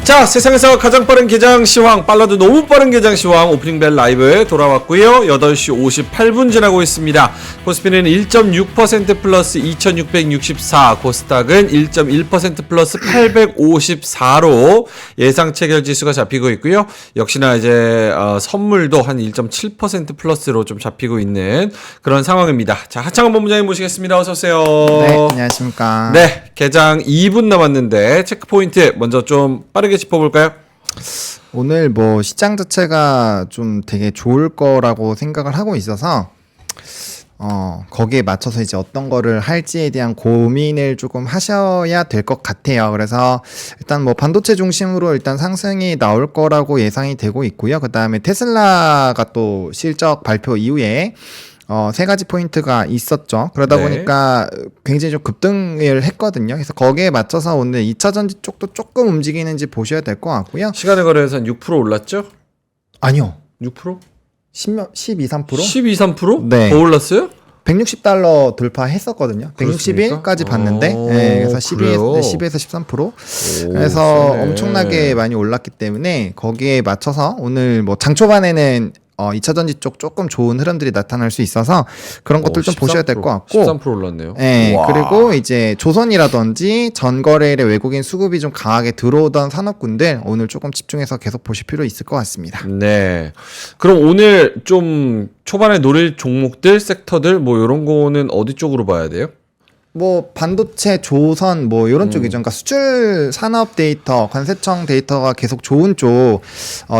자, 세상에서 가장 빠른 개장 시황, 빨라도 너무 빠른 개장 시황 오프닝벨 라이브 돌아왔고요. 8시 58분 지나고 있습니다. 코스피는 1.6% 플러스 2664, 코스닥은 1.1% 플러스 854로 예상 체결 지수가 잡히고 있고요. 역시나 이제 선물도 한 1.7% 플러스로 좀 잡히고 있는 그런 상황입니다. 자, 하창원 본부장님 모시겠습니다. 어서 오세요. 네, 안녕하십니까. 네, 개장 2분 남았는데 체크 포인트 먼저 좀 빠르게 짚어볼까요? 오늘 뭐 시장 자체가 좀 되게 좋을 거라고 생각을 하고 있어서 거기에 맞춰서 이제 어떤 거를 할지에 대한 고민을 조금 하셔야 될 것 같아요. 그래서 일단 뭐 반도체 중심으로 일단 상승이 나올 거라고 예상이 되고 있고요. 그 다음에 테슬라가 또 실적 발표 이후에 세 가지 포인트가 있었죠. 그러다 네. 보니까 굉장히 좀 급등을 했거든요. 그래서 거기에 맞춰서 오늘 2차 전지 쪽도 조금 움직이는지 보셔야 될 것 같고요. 시간에 거래해서 한 6% 올랐죠? 아니요. 6%? 12, 3%? 12, 3%? 네. 더 올랐어요? 160달러 돌파했었거든요. 그렇습니까? 161까지 봤는데, 오, 네, 그래서 그래요? 10에서 13%. 오, 그래서 세네. 엄청나게 많이 올랐기 때문에 거기에 맞춰서 오늘 뭐 장 초반에는 2차 전지 쪽 조금 좋은 흐름들이 나타날 수 있어서 그런 것들 좀 보셔야 될 것 같고. 13% 올랐네요. 네, 우와. 그리고 이제 조선이라든지 전거래일에 외국인 수급이 좀 강하게 들어오던 산업군들 오늘 조금 집중해서 계속 보실 필요 있을 것 같습니다. 네. 그럼 오늘 좀 초반에 노릴 종목들, 섹터들 뭐 이런 거는 어디 쪽으로 봐야 돼요? 뭐 반도체, 조선 뭐 이런 쪽이죠. 그러니까 수출 산업 데이터, 관세청 데이터가 계속 좋은 쪽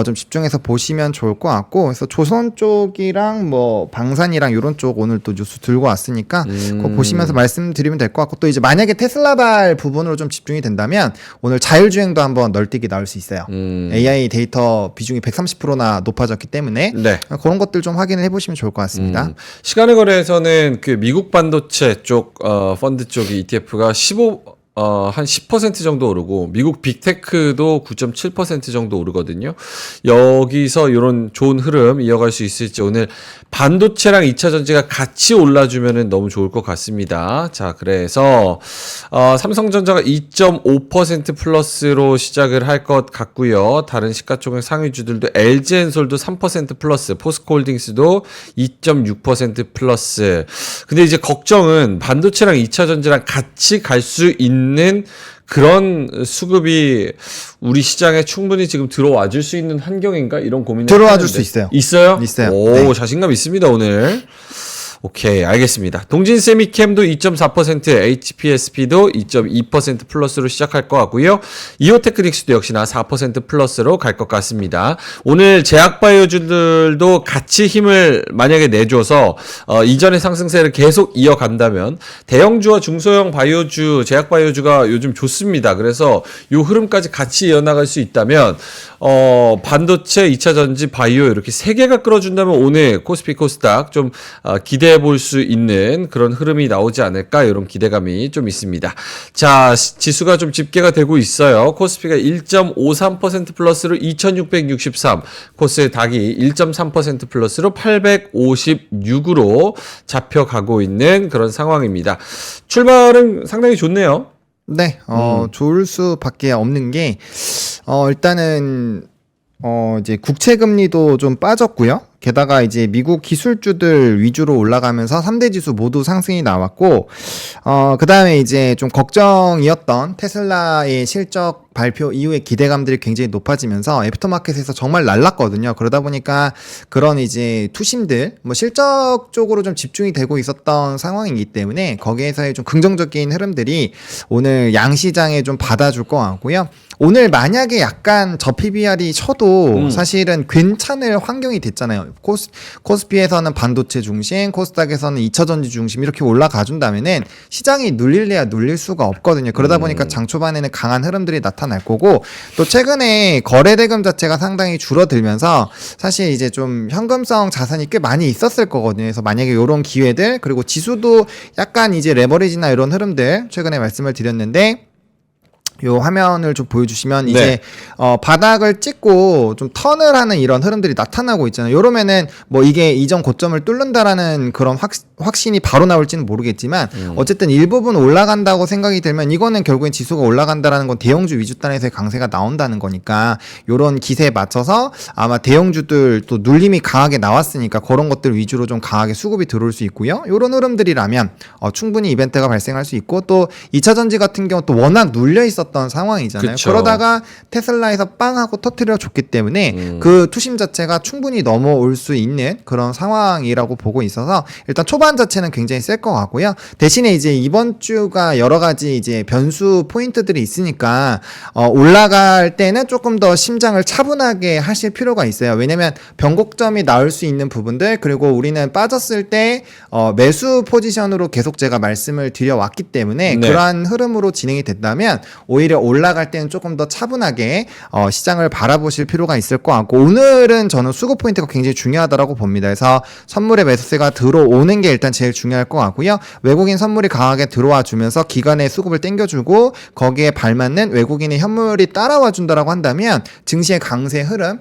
좀 집중해서 보시면 좋을 것 같고, 그래서 조선 쪽이랑 뭐 방산이랑 이런 쪽 오늘 또 뉴스 들고 왔으니까 그거 보시면서 말씀드리면 될 것 같고, 또 이제 만약에 테슬라발 부분으로 좀 집중이 된다면 오늘 자율주행도 한번 널뛰기 나올 수 있어요. AI 데이터 비중이 130%나 높아졌기 때문에 네. 그런 것들 좀 확인을 해보시면 좋을 것 같습니다. 시간의 거래에서는 그 미국 반도체 쪽 펀드 쪽이 ETF가 한 10% 정도 오르고 미국 빅테크도 9.7% 정도 오르거든요. 여기서 이런 좋은 흐름 이어갈 수 있을지 오늘 반도체랑 2차 전지가 같이 올라주면은 너무 좋을 것 같습니다. 자, 그래서 삼성전자가 2.5% 플러스로 시작을 할 것 같고요. 다른 시가총액 상위주들도 LG엔솔도 3% 플러스, 포스코홀딩스도 2.6% 플러스. 근데 이제 걱정은 반도체랑 2차 전지랑 같이 갈 수 있는 그런 수급이 우리 시장에 충분히 지금 들어와 줄 수 있는 환경인가? 이런 고민을 들어와 줄 하는데. 수 있어요. 있어요? 있어요. 오, 네. 자신감 있습니다, 오늘. 오케이, 알겠습니다. 동진 세미캠도 2.4%, HPSP도 2.2% 플러스로 시작할 것 같고요. 이오테크닉스도 역시나 4% 플러스로 갈 것 같습니다. 오늘 제약바이오주들도 같이 힘을 만약에 내줘서 이전의 상승세를 계속 이어간다면 대형주와 중소형 바이오주, 제약바이오주가 요즘 좋습니다. 그래서 요 흐름까지 같이 이어나갈 수 있다면 반도체, 2차 전지, 바이오 이렇게 세 개가 끌어준다면 오늘 코스피 코스닥 좀 기대해 볼 수 있는 그런 흐름이 나오지 않을까 이런 기대감이 좀 있습니다. 자, 지수가 좀 집계가 되고 있어요. 코스피가 1.53% 플러스로 2663, 코스닥이 1.3% 플러스로 856으로 잡혀가고 있는 그런 상황입니다. 출발은 상당히 좋네요. 네, 좋을 수밖에 없는 게, 일단은, 이제 국채금리도 좀 빠졌고요. 게다가 이제 미국 기술주들 위주로 올라가면서 3대 지수 모두 상승이 나왔고, 그 다음에 이제 좀 걱정이었던 테슬라의 실적 발표 이후에 기대감들이 굉장히 높아지면서 애프터마켓에서 정말 날랐거든요. 그러다 보니까 그런 이제 투심들, 뭐 실적 쪽으로 좀 집중이 되고 있었던 상황이기 때문에 거기에서의 좀 긍정적인 흐름들이 오늘 양시장에 좀 받아줄 것 같고요. 오늘 만약에 약간 저 PBR이 쳐도 사실은 괜찮을 환경이 됐잖아요. 코스피에서는 반도체 중심, 코스닥에서는 2차 전지 중심 이렇게 올라가 준다면은 시장이 눌릴래야 눌릴 수가 없거든요. 그러다 보니까 장 초반에는 강한 흐름들이 나타날 거고, 또 최근에 거래 대금 자체가 상당히 줄어들면서 사실 이제 좀 현금성 자산이 꽤 많이 있었을 거거든요. 그래서 만약에 이런 기회들, 그리고 지수도 약간 이제 레버리지나 이런 흐름들 최근에 말씀을 드렸는데 요 화면을 좀 보여주시면 이제 바닥을 찍고 좀 턴을 하는 이런 흐름들이 나타나고 있잖아요. 요러면은 뭐 이게 이전 고점을 뚫는다라는 그런 확신이 바로 나올지는 모르겠지만 어쨌든 일부분 올라간다고 생각이 들면 이거는 결국엔 지수가 올라간다라는 건 대형주 위주 단에서의 강세가 나온다는 거니까 요런 기세에 맞춰서 아마 대형주들 또 눌림이 강하게 나왔으니까 그런 것들 위주로 좀 강하게 수급이 들어올 수 있고요. 요런 흐름들이라면 충분히 이벤트가 발생할 수 있고 또 2차 전지 같은 경우 또 워낙 눌려 있었던 상황이잖아요. 그쵸. 그러다가 테슬라에서 빵 하고 터트려 줬기 때문에 그 투심 자체가 충분히 넘어올 수 있는 그런 상황이라고 보고 있어서 일단 초반 자체는 굉장히 셀 것 같고요. 대신에 이제 이번 주가 여러 가지 이제 변수 포인트들이 있으니까 올라갈 때는 조금 더 심장을 차분하게 하실 필요가 있어요. 왜냐면 변곡점이 나올 수 있는 부분들 그리고 우리는 빠졌을 때 매수 포지션으로 계속 제가 말씀을 드려왔기 때문에 네. 그러한 흐름으로 진행이 된다면 오히려 올라갈 때는 조금 더 차분하게 시장을 바라보실 필요가 있을 것 같고 오늘은 저는 수급 포인트가 굉장히 중요하다고 봅니다. 그래서 선물의 매수세가 들어오는 게 일단 제일 중요할 것 같고요. 외국인 선물이 강하게 들어와 주면서 기관의 수급을 땡겨주고 거기에 발맞는 외국인의 현물이 따라와 준다라고 한다면 증시의 강세 흐름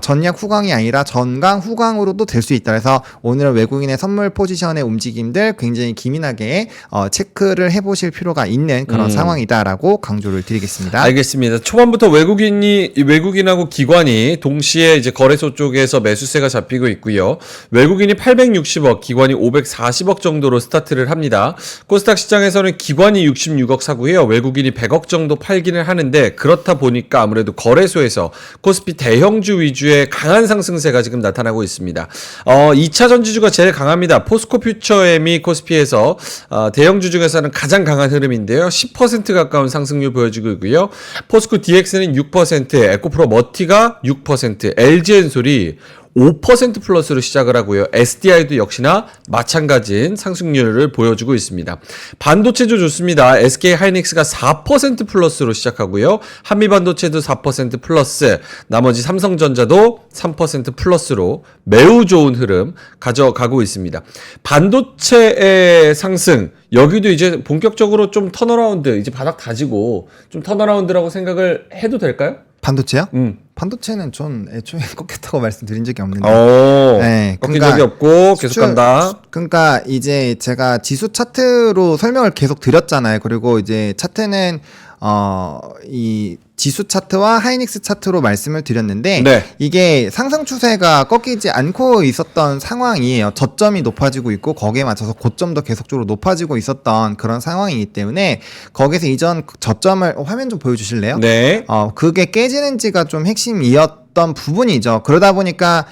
전약 후강이 아니라 전강 후강으로도 될 수 있다. 그래서 오늘 외국인의 선물 포지션의 움직임들 굉장히 기민하게 체크를 해보실 필요가 있는 그런 상황이다라고 강조를 드리겠습니다. 알겠습니다. 초반부터 외국인하고 기관이 동시에 이제 거래소 쪽에서 매수세가 잡히고 있고요. 외국인이 860억, 기관이 540억 정도로 스타트를 합니다. 코스닥 시장에서는 기관이 66억 사고요. 외국인이 100억 정도 팔기는 하는데 그렇다 보니까 아무래도 거래소에서 코스피 대형주 위주의 강한 상승세가 지금 나타나고 있습니다. 2차 전지주가 제일 강합니다. 포스코 퓨처엠이 코스피에서 대형주 중에서는 가장 강한 흐름인데요. 10% 가까운 상승률 보여주고 있고요. 포스코 DX는 6%, 에코프로 머티가 6%, LG엔솔이 5% 플러스로 시작을 하고요. SDI도 역시나 마찬가지인 상승률을 보여주고 있습니다. 반도체도 좋습니다. SK 하이닉스가 4% 플러스로 시작하고요. 한미반도체도 4% 플러스, 나머지 삼성전자도 3% 플러스로 매우 좋은 흐름 가져가고 있습니다. 반도체의 상승, 여기도 이제 본격적으로 좀 턴어라운드, 이제 바닥 다지고 좀 턴어라운드라고 생각을 해도 될까요? 반도체요? 반도체는 전 애초에 꺾였다고 말씀드린 적이 없는데. 네, 꺾인 적이 없고 계속 간다. 그러니까 이제 제가 지수 차트로 설명을 계속 드렸잖아요. 그리고 이제 차트는 이 지수 차트와 하이닉스 차트로 말씀을 드렸는데 네. 이게 상승 추세가 꺾이지 않고 있었던 상황이에요. 저점이 높아지고 있고 거기에 맞춰서 고점도 계속적으로 높아지고 있었던 그런 상황이기 때문에 거기서 이전 저점을 화면 좀 보여주실래요? 네. 그게 깨지는지가 좀 핵심이었던 부분이죠. 그러다 보니까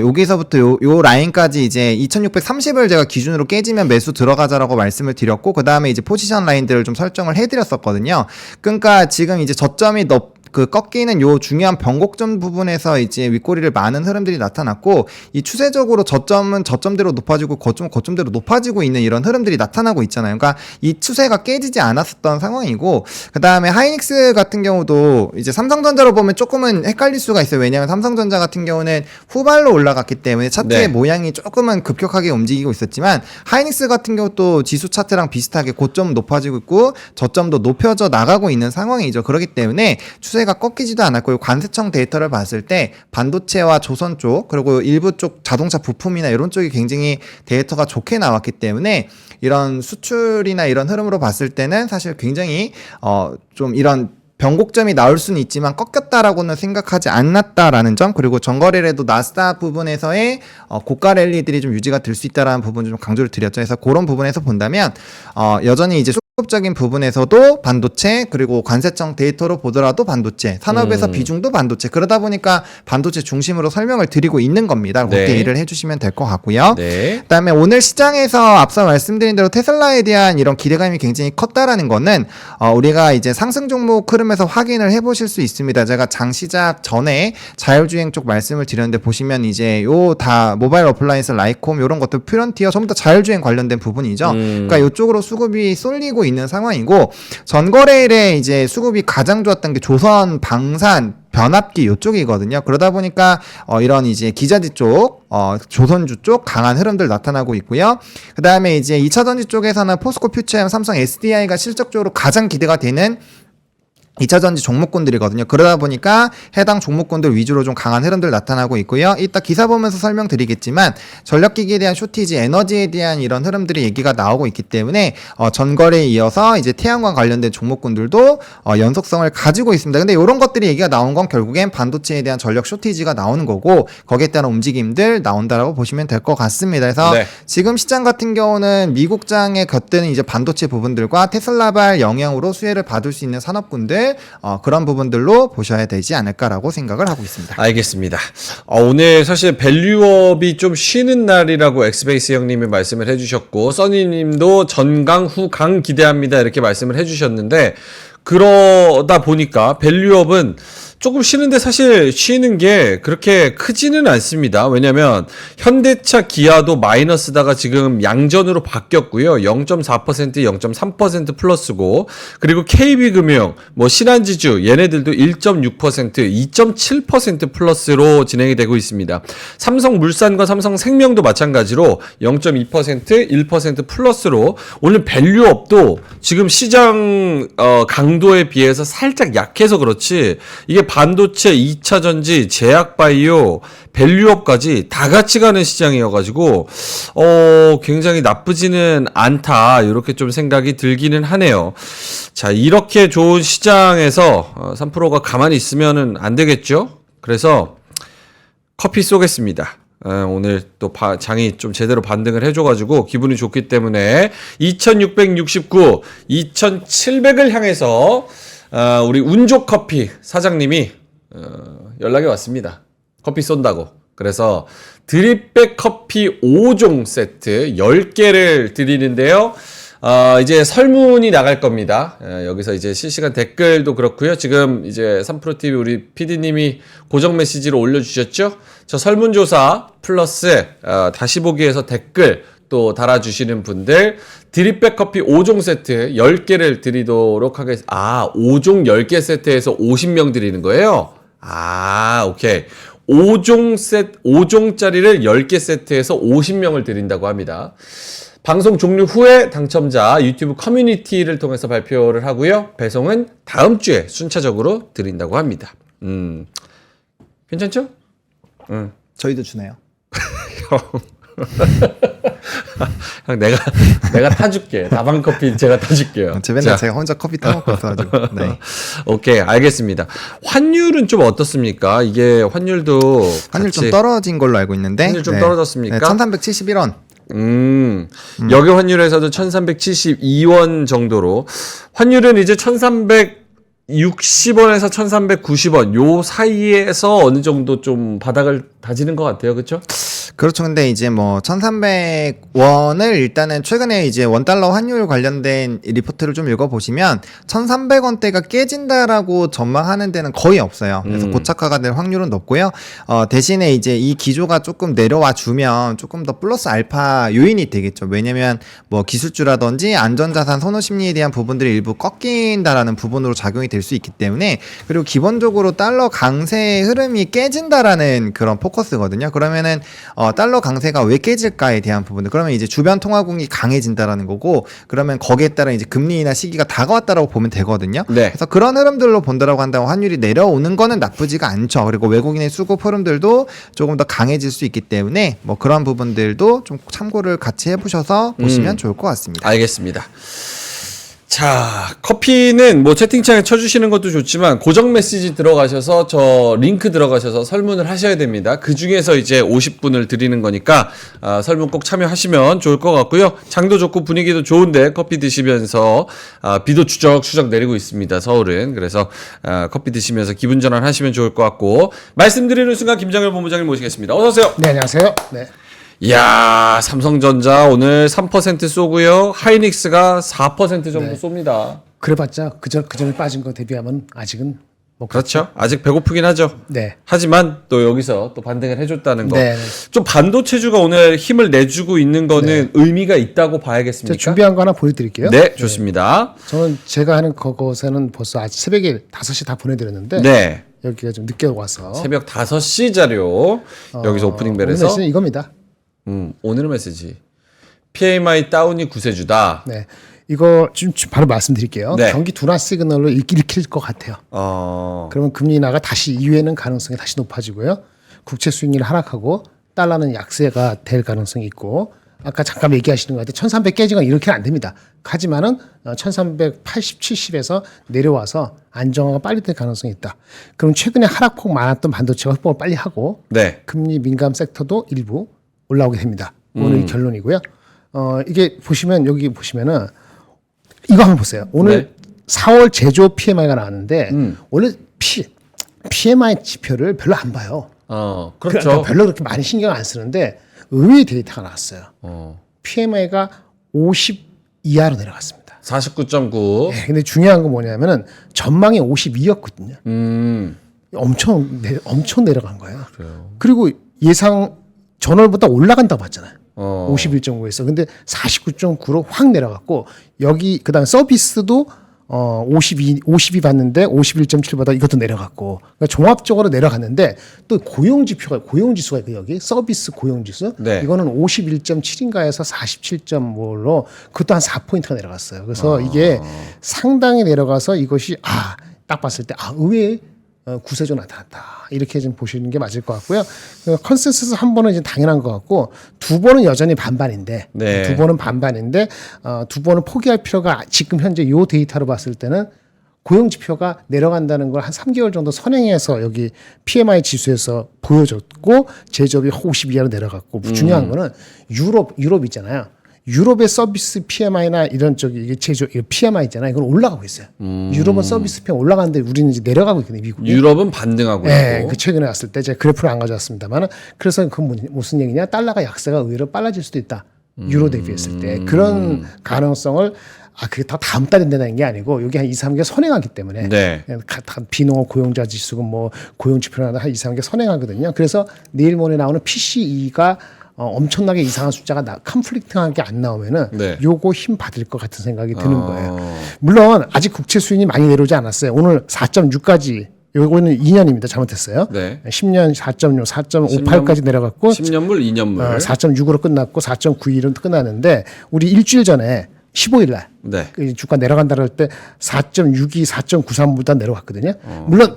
여기서부터 요 라인까지 이제 2630을 제가 기준으로 깨지면 매수 들어가자라고 말씀을 드렸고 그 다음에 이제 포지션 라인들을 좀 설정을 해드렸었거든요. 그러니까 지금 이제 저점이 꺾이는 요 중요한 변곡점 부분에서 이제 윗꼬리를 많은 흐름들이 나타났고 이 추세적으로 저점은 저점대로 높아지고 고점은 고점대로 높아지고 있는 이런 흐름들이 나타나고 있잖아요. 그러니까 이 추세가 깨지지 않았었던 상황이고 그 다음에 하이닉스 같은 경우도 이제 삼성전자로 보면 조금은 헷갈릴 수가 있어요. 왜냐하면 삼성전자 같은 경우는 후발로 올라갔기 때문에 차트의 네. 모양이 조금은 급격하게 움직이고 있었지만 하이닉스 같은 경우도 지수 차트랑 비슷하게 고점 높아지고 있고 저점도 높여져 나가고 있는 상황이죠. 그렇기 때문에 추세가 꺾이지도 않았고 관세청 데이터를 봤을 때 반도체와 조선 쪽 그리고 일부 쪽 자동차 부품이나 이런 쪽이 굉장히 데이터가 좋게 나왔기 때문에 이런 수출이나 이런 흐름으로 봤을 때는 사실 굉장히 좀 이런 변곡점이 나올 수는 있지만 꺾였다라고는 생각하지 않았다라는 점 그리고 전거래에도 나스닥 부분에서의 고가 랠리들이 좀 유지가 될 수 있다라는 부분을 좀 강조를 드렸죠. 그래서 그런 부분에서 본다면 여전히 이제 수급적인 부분에서도 반도체 그리고 관세청 데이터로 보더라도 반도체 산업에서 비중도 반도체 그러다 보니까 반도체 중심으로 설명을 드리고 있는 겁니다. 그렇게 네. 이해를 해주시면 될 것 같고요. 네. 그다음에 오늘 시장에서 앞서 말씀드린 대로 테슬라에 대한 이런 기대감이 굉장히 컸다라는 거는 우리가 이제 상승 종목 흐름에서 확인을 해보실 수 있습니다. 제가 장 시작 전에 자율주행 쪽 말씀을 드렸는데 보시면 이제 요 다 모바일 어플라이언스 라이콤 이런 것들 프론티어 전부 다 자율주행 관련된 부분이죠. 그러니까 이쪽으로 수급이 쏠리고 있는 상황이고 전거래일에 이제 수급이 가장 좋았던 게 조선, 방산, 변압기 요쪽이거든요. 그러다 보니까 이런 이제 기자재 쪽, 조선주 쪽 강한 흐름들 나타나고 있고요. 그 다음에 이제 2차 전지 쪽에서는 포스코 퓨처엠, 삼성 SDI가 실적적으로 가장 기대가 되는 2차 전지 종목군들이거든요. 그러다 보니까 해당 종목군들 위주로 좀 강한 흐름들 나타나고 있고요. 이따 기사 보면서 설명드리겠지만 전력기기에 대한 쇼티지, 에너지에 대한 이런 흐름들이 얘기가 나오고 있기 때문에 전거래에 이어서 이제 태양광 관련된 종목군들도 연속성을 가지고 있습니다. 근데 이런 것들이 얘기가 나온 건 결국엔 반도체에 대한 전력 쇼티지가 나오는 거고 거기에 따른 움직임들 나온다라고 보시면 될 것 같습니다. 그래서 네. 지금 시장 같은 경우는 미국장에 겉드는 이제 반도체 부분들과 테슬라발 영향으로 수혜를 받을 수 있는 산업군들 그런 부분들로 보셔야 되지 않을까라고 생각을 하고 있습니다. 알겠습니다. 오늘 사실 밸류업이 좀 쉬는 날이라고 엑스베이스 형님이 말씀을 해주셨고 써니님도 전강 후강 기대합니다 이렇게 말씀을 해주셨는데 그러다 보니까 밸류업은 조금 쉬는데 사실 쉬는 게 그렇게 크지는 않습니다. 왜냐면 현대차, 기아도 마이너스다가 지금 양전으로 바뀌었고요. 0.4%, 0.3% 플러스고 그리고 KB금융, 뭐 신한지주 얘네들도 1.6%, 2.7% 플러스로 진행이 되고 있습니다. 삼성물산과 삼성생명도 마찬가지로 0.2%, 1% 플러스로 오늘 밸류업도 지금 시장 강도에 비해서 살짝 약해서 그렇지 이게 반도체, 2차 전지, 제약바이오, 밸류업까지 다 같이 가는 시장이어가지고 굉장히 나쁘지는 않다 이렇게 좀 생각이 들기는 하네요. 자 이렇게 좋은 시장에서 3%가 가만히 있으면은 안 되겠죠? 그래서 커피 쏘겠습니다. 오늘 또 장이 좀 제대로 반등을 해줘가지고 기분이 좋기 때문에 2669, 2700을 향해서 우리 운조커피 사장님이 연락이 왔습니다. 커피 쏜다고. 그래서 드립백 커피 5종 세트 10개를 드리는데요. 이제 설문이 나갈 겁니다. 여기서 이제 실시간 댓글도 그렇고요. 지금 이제 3프로TV 우리 PD님이 고정 메시지로 올려주셨죠? 저 설문조사 플러스 다시 보기에서 댓글 또 달아주시는 분들 드립백 커피 5종 세트 10개를 드리도록 하겠습니다. 5종 10개 세트에서 50명 드리는 거예요? 오케이. 5종짜리를 10개 세트에서 50명을 드린다고 합니다. 방송 종료 후에 당첨자 유튜브 커뮤니티를 통해서 발표를 하고요. 배송은 다음 주에 순차적으로 드린다고 합니다. 괜찮죠? 저희도 주네요. 형 내가 타줄게. 다방 커피 제가 타줄게요. 맨날 제가 혼자 커피 타먹고 있어가지고. 네. 오케이 알겠습니다. 환율은 좀 어떻습니까? 이게 환율도 환율 좀 떨어진 걸로 알고 있는데. 환율 좀 떨어졌습니까? 네, 1371원. 여기 환율에서도 1372원 정도로 환율은 이제 1360원에서 1390원 요 사이에서 어느 정도 좀 바닥을 다지는 것 같아요. 그렇죠? 그렇죠. 근데 이제 뭐 1300원을 일단은 최근에 이제 원달러 환율 관련된 리포트를 좀 읽어보시면 1300원대가 깨진다라고 전망하는 데는 거의 없어요. 그래서 고착화가 될 확률은 높고요. 대신에 이제 이 기조가 조금 내려와 주면 조금 더 플러스 알파 요인이 되겠죠. 왜냐면 뭐 기술주라든지 안전자산 선호 심리에 대한 부분들이 일부 꺾인다라는 부분으로 작용이 될 수 있기 때문에 그리고 기본적으로 달러 강세의 흐름이 깨진다라는 그런 포커스거든요. 그러면은 달러 강세가 왜 깨질까에 대한 부분들 그러면 이제 주변 통화국이 강해진다라는 거고 그러면 거기에 따라 이제 금리나 시기가 다가왔다라고 보면 되거든요. 네. 그래서 그런 흐름들로 본다라고 한다면 환율이 내려오는 거는 나쁘지가 않죠. 그리고 외국인의 수급 흐름들도 조금 더 강해질 수 있기 때문에 뭐 그런 부분들도 좀 참고를 같이 해보셔서 보시면 좋을 것 같습니다. 알겠습니다. 자, 커피는 뭐 채팅창에 쳐주시는 것도 좋지만 고정 메시지 들어가셔서 저 링크 들어가셔서 설문을 하셔야 됩니다. 그 중에서 이제 50분을 드리는 거니까 설문 꼭 참여하시면 좋을 것 같고요. 장도 좋고 분위기도 좋은데 커피 드시면서 비도 추적추적 내리고 있습니다. 서울은. 그래서 커피 드시면서 기분 전환 하시면 좋을 것 같고 말씀드리는 순간 김정일 본부장님 모시겠습니다. 어서 오세요. 네, 안녕하세요. 네. 이야, 삼성전자 오늘 3% 쏘고요. 하이닉스가 4% 정도 네. 쏩니다. 그래봤자 그전에 빠진 거 대비하면 아직은 뭐 그렇죠. 아직 배고프긴 하죠. 네. 하지만 또 여기서 또 반등을 해줬다는 거. 네. 좀 반도체주가 오늘 힘을 내주고 있는 거는 의미가 있다고 제가 봐야겠습니까? 준비한 거 하나 보여드릴게요. 네, 좋습니다. 저는 제가 하는 그것에는 벌써 아직 새벽에 5시 다 보내드렸는데 네. 여기가 좀 늦게 와서 새벽 5시 자료 여기서 오프닝 오늘 벨에서 메시지는 이겁니다. 오늘의 메시지. PMI 다운이 구세주다. 네. 이거 좀 바로 말씀드릴게요. 네. 경기 둔화 시그널로 읽힐 것 같아요. 그러면 금리 인하가 다시 이후에는 가능성이 다시 높아지고요. 국채 수익률이 하락하고 달러는 약세가 될 가능성이 있고 아까 잠깐 얘기하시는 것 같아요. 1300 깨지거나 이렇게는 안 됩니다. 하지만은 1380, 70에서 내려와서 안정화가 빨리 될 가능성이 있다. 그럼 최근에 하락폭 많았던 반도체가 회복을 빨리 하고 네. 금리 민감 섹터도 일부 올라오게 됩니다. 오늘 결론이고요. 이게 보시면 여기 보시면은 이거 한번 보세요. 오늘 네. 4월 제조업 PMI가 나왔는데 원래 PMI 지표를 별로 안 봐요. 그렇죠. 그러니까 별로 그렇게 많이 신경 안 쓰는데 의외의 데이터가 나왔어요. PMI가 50 이하로 내려갔습니다. 49.9. 네, 근데 중요한 건 뭐냐면은 전망이 52였거든요. 엄청 내려간 거예요. 그래요. 그리고 예상 전월보다 올라간다고 봤잖아요. 51.9. 51.9에서 근데 49.9로 확 내려갔고 여기 그다음 서비스도 52 봤는데 51.7보다 이것도 내려갔고 그러니까 종합적으로 내려갔는데 또 고용지수가 있고 여기 서비스 고용지수 네. 이거는 51.7인가에서 47.5로 그것도 한 4포인트가 내려갔어요. 그래서 이게 상당히 내려가서 이것이 딱 봤을 때 의외의 구세조 나타났다. 이렇게 좀 보시는 게 맞을 것 같고요. 컨센서스 한 번은 이제 당연한 것 같고 두 번은 여전히 반반인데 네. 두 번은 두 번은 포기할 필요가 지금 현재 이 데이터로 봤을 때는 고용 지표가 내려간다는 걸 한 3개월 정도 선행해서 여기 PMI 지수에서 보여줬고 제조업이 50 이하로 내려갔고 중요한 거는 유럽 있잖아요. 유럽의 서비스 PMI나 이런 쪽이 이게 이거 PMI 있잖아요. 이건 올라가고 있어요. 유럽은 서비스 PMI 올라가는데 우리는 이제 내려가고 있거든요. 미국이. 유럽은 반등하고 네, 있고. 그 최근에 왔을 때 제가 그래프를 안 가져왔습니다만 그래서 그 무슨 얘기냐? 달러가 약세가 의외로 빨라질 수도 있다. 유로 대비했을 때 그런 가능성을 그게 다 다음 달에 된다는 게 아니고 여기 한 2, 3개월 선행하기 때문에 네. 비농업 고용자 지수가 뭐 고용 지표나 한 2, 3개월 선행하거든요. 그래서 내일 모레 나오는 PCE가 엄청나게 이상한 숫자가 컴플릭트한 게 안 나오면은 네. 요거 힘 받을 것 같은 생각이 드는 거예요. 물론 아직 국채 수익이 많이 내려오지 않았어요. 오늘 4.6까지 요거는 2년입니다. 잘못했어요. 네. 10년 4.6, 4.58까지 내려갔고 10년물, 2년물. 4.6으로 끝났고 4.91은 끝났는데 우리 일주일 전에 15일 날 네. 그 주가 내려간다 그럴 때 4.62, 4.93보다 내려갔거든요. 물론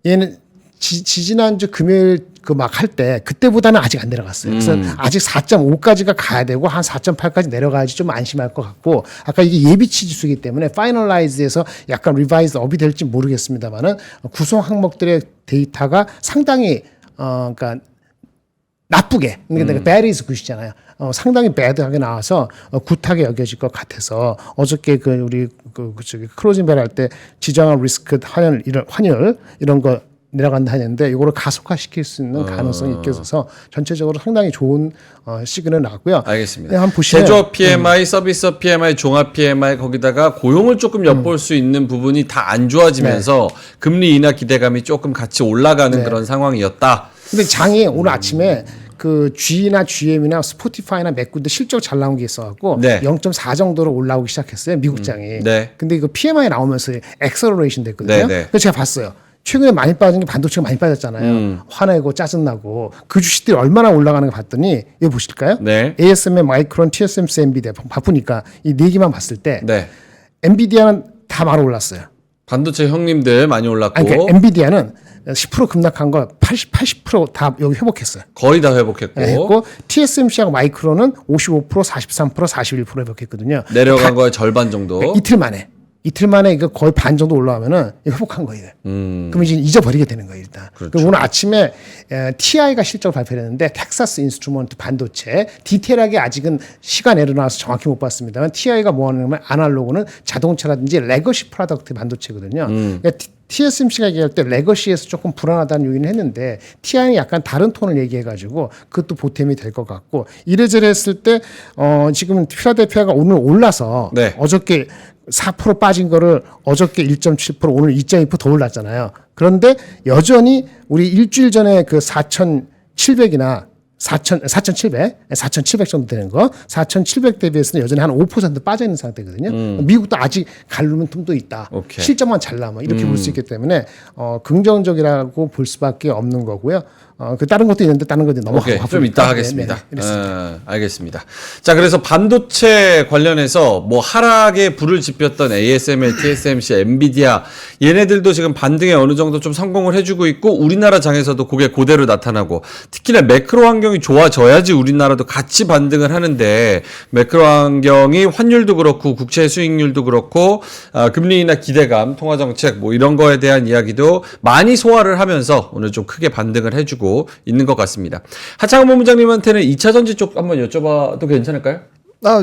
얘는 지지난주 금요일 그 막 할 때 그때보다는 아직 안 내려갔어요. 그래서 아직 4.5까지가 가야 되고 한 4.8까지 내려가야지 좀 안심할 것 같고 아까 이게 예비치 지수이기 때문에 파이널라이즈에서 약간 리바이즈 업이 될지 모르겠습니다만은 구성 항목들의 데이터가 상당히 그러니까 나쁘게 그러니까 bad is good이잖아요. 상당히 bad하게 나와서 굿하게 여겨질 것 같아서 어저께 그 우리 저기 클로징 벨 할 때 지정한 리스크 환율 이런 거 내려간다 하는데 이거를 가속화시킬 수 있는 가능성이 있게 있어서 전체적으로 상당히 좋은 시그널 나왔고요. 알겠습니다. 한번 보시면 제조업 PMI, 서비스 PMI, 종합 PMI 거기다가 고용을 조금 엿볼 수 있는 부분이 다 안 좋아지면서 금리 인하 기대감이 조금 같이 올라가는 그런 상황이었다. 근데 장이 오늘 아침에 그 G나 GM이나 스포티파이나 맥군데 실적 잘 나온 게 있어갖고 네. 0.4 정도로 올라오기 시작했어요. 미국 장이. 네. 근데 이거 PMI 나오면서 엑셀러레이션 됐거든요. 네, 네. 그래서 제가 봤어요. 최근에 많이 빠진 게 반도체가 많이 빠졌잖아요. 화내고 짜증나고 그 주식들이 얼마나 올라가는 거 봤더니 이거 보실까요? 네. ASML, 마이크론, TSMC, 엔비디아 바쁘니까 이 네 개만 봤을 때 네. 엔비디아는 다 바로 올랐어요. 반도체 형님들 많이 올랐고 그러니까 엔비디아는 10% 급락한 거 80% 여기 회복했어요. 거의 다 회복했고 네, 했고 TSMC하고 마이크론은 55%, 43%, 41% 회복했거든요. 내려간 거의 절반 정도. 이틀 만에 이거 거의 반 정도 올라오면은 회복한 거예요. 그럼 이제 잊어버리게 되는 거예요, 일단. 그렇죠. 그리고 오늘 아침에 TI가 실적을 발표했는데 텍사스 인스트루먼트 반도체 디테일하게 아직은 시간 내로 나와서 정확히 못 봤습니다만 TI가 뭐 하냐면 아날로그는 자동차라든지 레거시 프로덕트 반도체거든요. 그러니까 TSMC가 얘기할 때 레거시에서 조금 불안하다는 요인을 했는데 TI는 약간 다른 톤을 얘기해가지고 그것도 보탬이 될 것 같고 이래저래 했을 때 지금 필라델피아가 오늘 올라서 네. 어저께 4% 빠진 거를 어저께 1.7% 오늘 2.2% 더 올랐잖아요. 그런데 여전히 우리 일주일 전에 그 4,700이나 4,700 정도 되는 거 4,700 대비해서는 여전히 한 5% 빠져 있는 상태거든요. 미국도 아직 갈르는 틈도 있다. 오케이. 실적만 잘 나면 이렇게 볼 수 있기 때문에 긍정적이라고 볼 수밖에 없는 거고요. 그 다른 것도 있는데 다른 것도 넘어가고. 오케이, 좀 이따 하겠습니다. 네, 네, 알겠습니다. 자, 그래서 반도체 관련해서 뭐 하락에 불을 지폈던 ASML, TSMC, 엔비디아 얘네들도 지금 반등에 어느 정도 좀 성공을 해주고 있고 우리나라 장에서도 그게 그대로 나타나고 특히나 매크로 환경이 좋아져야지 우리나라도 같이 반등을 하는데 매크로 환경이 환율도 그렇고 국채 수익률도 그렇고 금리 인하 기대감, 통화 정책 뭐 이런 거에 대한 이야기도 많이 소화를 하면서 오늘 좀 크게 반등을 해주고 있는 것 같습니다. 하창원 본부장님한테는 2차 전지 쪽 한번 여쭤봐도 괜찮을까요?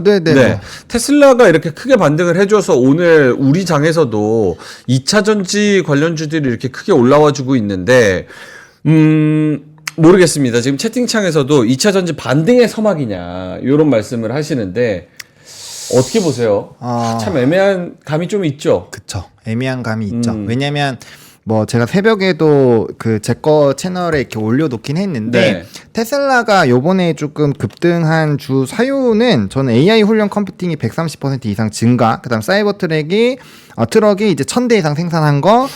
네네. 네. 테슬라가 이렇게 크게 반등을 해줘서 오늘 우리 장에서도 2차 전지 관련주들이 이렇게 크게 올라와 주고 있는데, 모르겠습니다. 지금 채팅창에서도 2차 전지 반등의 서막이냐, 이런 말씀을 하시는데, 어떻게 보세요? 참 애매한 감이 좀 있죠? 그쵸. 애매한 감이 있죠. 왜냐면, 뭐 제가 새벽에도 그 제 거 채널에 이렇게 올려놓긴 했는데 네. 테슬라가 요번에 조금 급등한 주 사유는 저는 AI 훈련 컴퓨팅이 130% 이상 증가, 그다음 사이버 트럭이 이제 1000대 이상 생산한 거,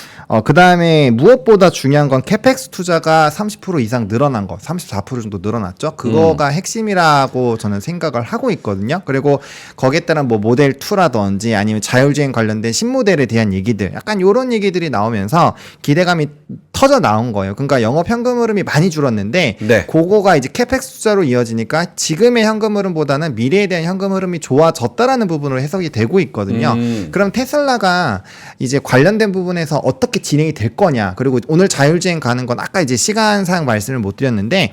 그다음에 무엇보다 중요한 건 캐펙스 투자가 30% 이상 늘어난 거, 34% 정도 늘어났죠. 그거가 핵심이라고 저는 생각을 하고 있거든요. 그리고 거기에 따른 뭐 모델 2라든지 아니면 자율주행 관련된 신모델에 대한 얘기들, 약간 요런 얘기들이 나오면서 기대감이 터져 나온 거예요. 그러니까 영업 현금 흐름이 많이 줄었는데 네. 그거가 이제 캐펙스 투자로 이어지니까 지금의 현금 흐름보다는 미래에 대한 현금 흐름이 좋아졌다라는 부분으로 해석이 되고 있거든요. 그럼 테슬라가 이제 관련된 부분에서 어떻게 진행이 될 거냐, 그리고 오늘 자율주행 가는 건 아까 이제 시간상 말씀을 못 드렸는데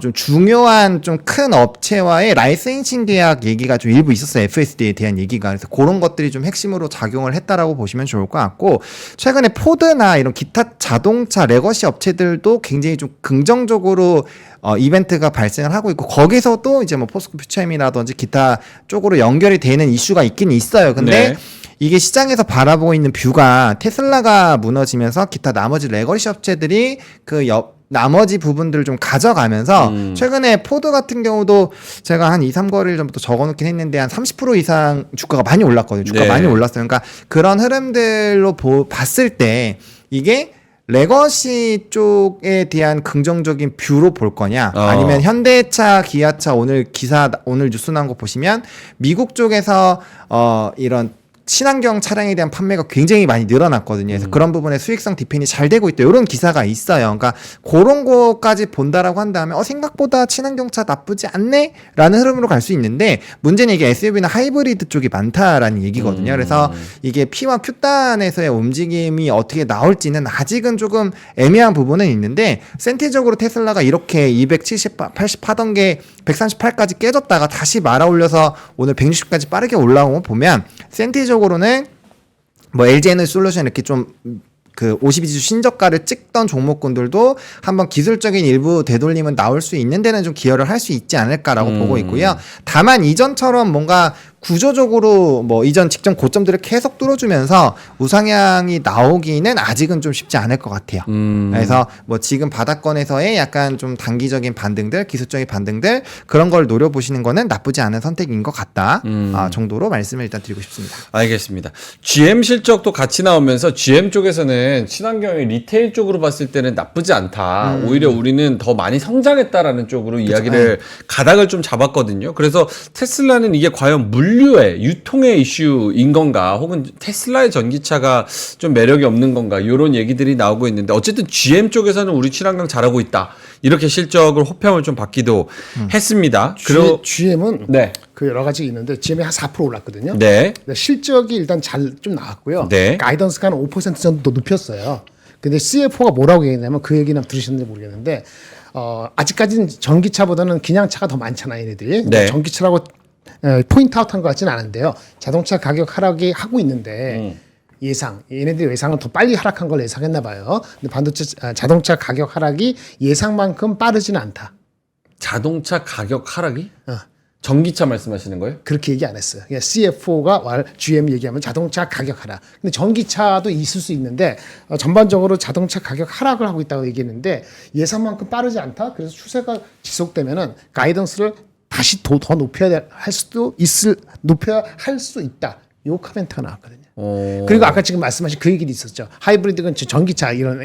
좀 중요한 좀 큰 업체와의 라이센싱 계약 얘기가 좀 일부 있었어요. FSD에 대한 얘기가. 그래서 그런 것들이 좀 핵심으로 작용을 했다라고 보시면 좋을 것 같고, 최근에 포드나 이런 기타 자동차 레거시 업체들도 굉장히 좀 긍정적으로 이벤트가 발생을 하고 있고, 거기서도 이제 뭐 포스코 퓨처엠이라든지 기타 쪽으로 연결이 되는 이슈가 있긴 있어요. 근데 네. 이게 시장에서 바라보고 있는 뷰가 테슬라가 무너지면서 기타 나머지 레거시 업체들이 그 나머지 부분들을 좀 가져가면서 최근에 포드 같은 경우도 제가 한 2, 3거래일 전부터 적어놓긴 했는데 한 30% 이상 주가가 많이 올랐거든요. 주가 네. 많이 올랐어요. 그러니까 그런 흐름들로 봤을 때 이게 레거시 쪽에 대한 긍정적인 뷰로 볼 거냐, 아니면 현대차, 기아차 오늘 뉴스 나온 거 보시면 미국 쪽에서 이런 친환경 차량에 대한 판매가 굉장히 많이 늘어났거든요. 그래서 그런 부분에 수익성 디펜이 잘 되고 있다, 이런 기사가 있어요. 그러니까 그런 거까지 본다라고 한다면 생각보다 친환경차 나쁘지 않네? 라는 흐름으로 갈 수 있는데, 문제는 이게 SUV나 하이브리드 쪽이 많다라는 얘기거든요. 그래서 이게 P와 Q단에서의 움직임이 어떻게 나올지는 아직은 조금 애매한 부분은 있는데, 센티적으로 테슬라가 이렇게 280 하던 게 138까지 깨졌다가 다시 말아 올려서 오늘 160까지 빠르게 올라온 거 보면 센티적으로는 뭐 LG에너지 솔루션 이렇게 좀 그 52주 신저가를 찍던 종목군들도 한번 기술적인 일부 되돌림은 나올 수 있는 데는 좀 기여를 할 수 있지 않을까라고 보고 있고요. 다만 이전처럼 뭔가 구조적으로 뭐 이전 직전 고점들을 계속 뚫어주면서 우상향이 나오기는 아직은 좀 쉽지 않을 것 같아요. 그래서 뭐 지금 바닥권에서의 약간 좀 단기적인 반등들, 기술적인 반등들, 그런 걸 노려보시는 거는 나쁘지 않은 선택인 것 같다 정도로 말씀을 일단 드리고 싶습니다. 알겠습니다. GM 실적도 같이 나오면서 GM 쪽에서는 친환경의 리테일 쪽으로 봤을 때는 나쁘지 않다. 오히려 우리는 더 많이 성장했다라는 쪽으로 이야기를 가닥을 좀 잡았거든요. 그래서 테슬라는 이게 과연 물류의 유통의 이슈인 건가, 혹은 테슬라의 전기차가 좀 매력이 없는 건가, 이런 얘기들이 나오고 있는데, 어쨌든 GM 쪽에서는 우리 친환경 잘하고 있다, 이렇게 실적을 호평을 좀 받기도 했습니다. 그리고 GM은 네. 그 여러 가지 있는데 GM이 한 4% 올랐거든요. 네. 근데 실적이 일단 잘 좀 나왔고요. 네. 가이던스가 한 5% 정도 높였어요. 근데 CFO가 뭐라고 얘기했냐면, 그 얘기는 들으셨는지 모르겠는데 아직까지는 전기차보다는 그냥 차가 더 많잖아요, 얘네들이. 네. 전기차라고 포인트 아웃한 것 같지는 않은데요. 자동차 가격 하락이 하고 있는데 얘네들이 예상은 더 빨리 하락한 걸 예상했나 봐요. 근데 자동차 가격 하락이 예상만큼 빠르지는 않다. 자동차 가격 하락이? 전기차 말씀하시는 거예요? 그렇게 얘기 안 했어요. 그러니까 CFO가 GM 얘기하면 자동차 가격 하락. 근데 전기차도 있을 수 있는데 전반적으로 자동차 가격 하락을 하고 있다고 얘기했는데 예상만큼 빠르지 않다. 그래서 추세가 지속되면은 가이던스를 다시 더 높여야 할 수도 있다. 요 코멘트가 나왔거든요. 그리고 아까 지금 말씀하신 그 얘기도 있었죠. 하이브리드는 전기차 이런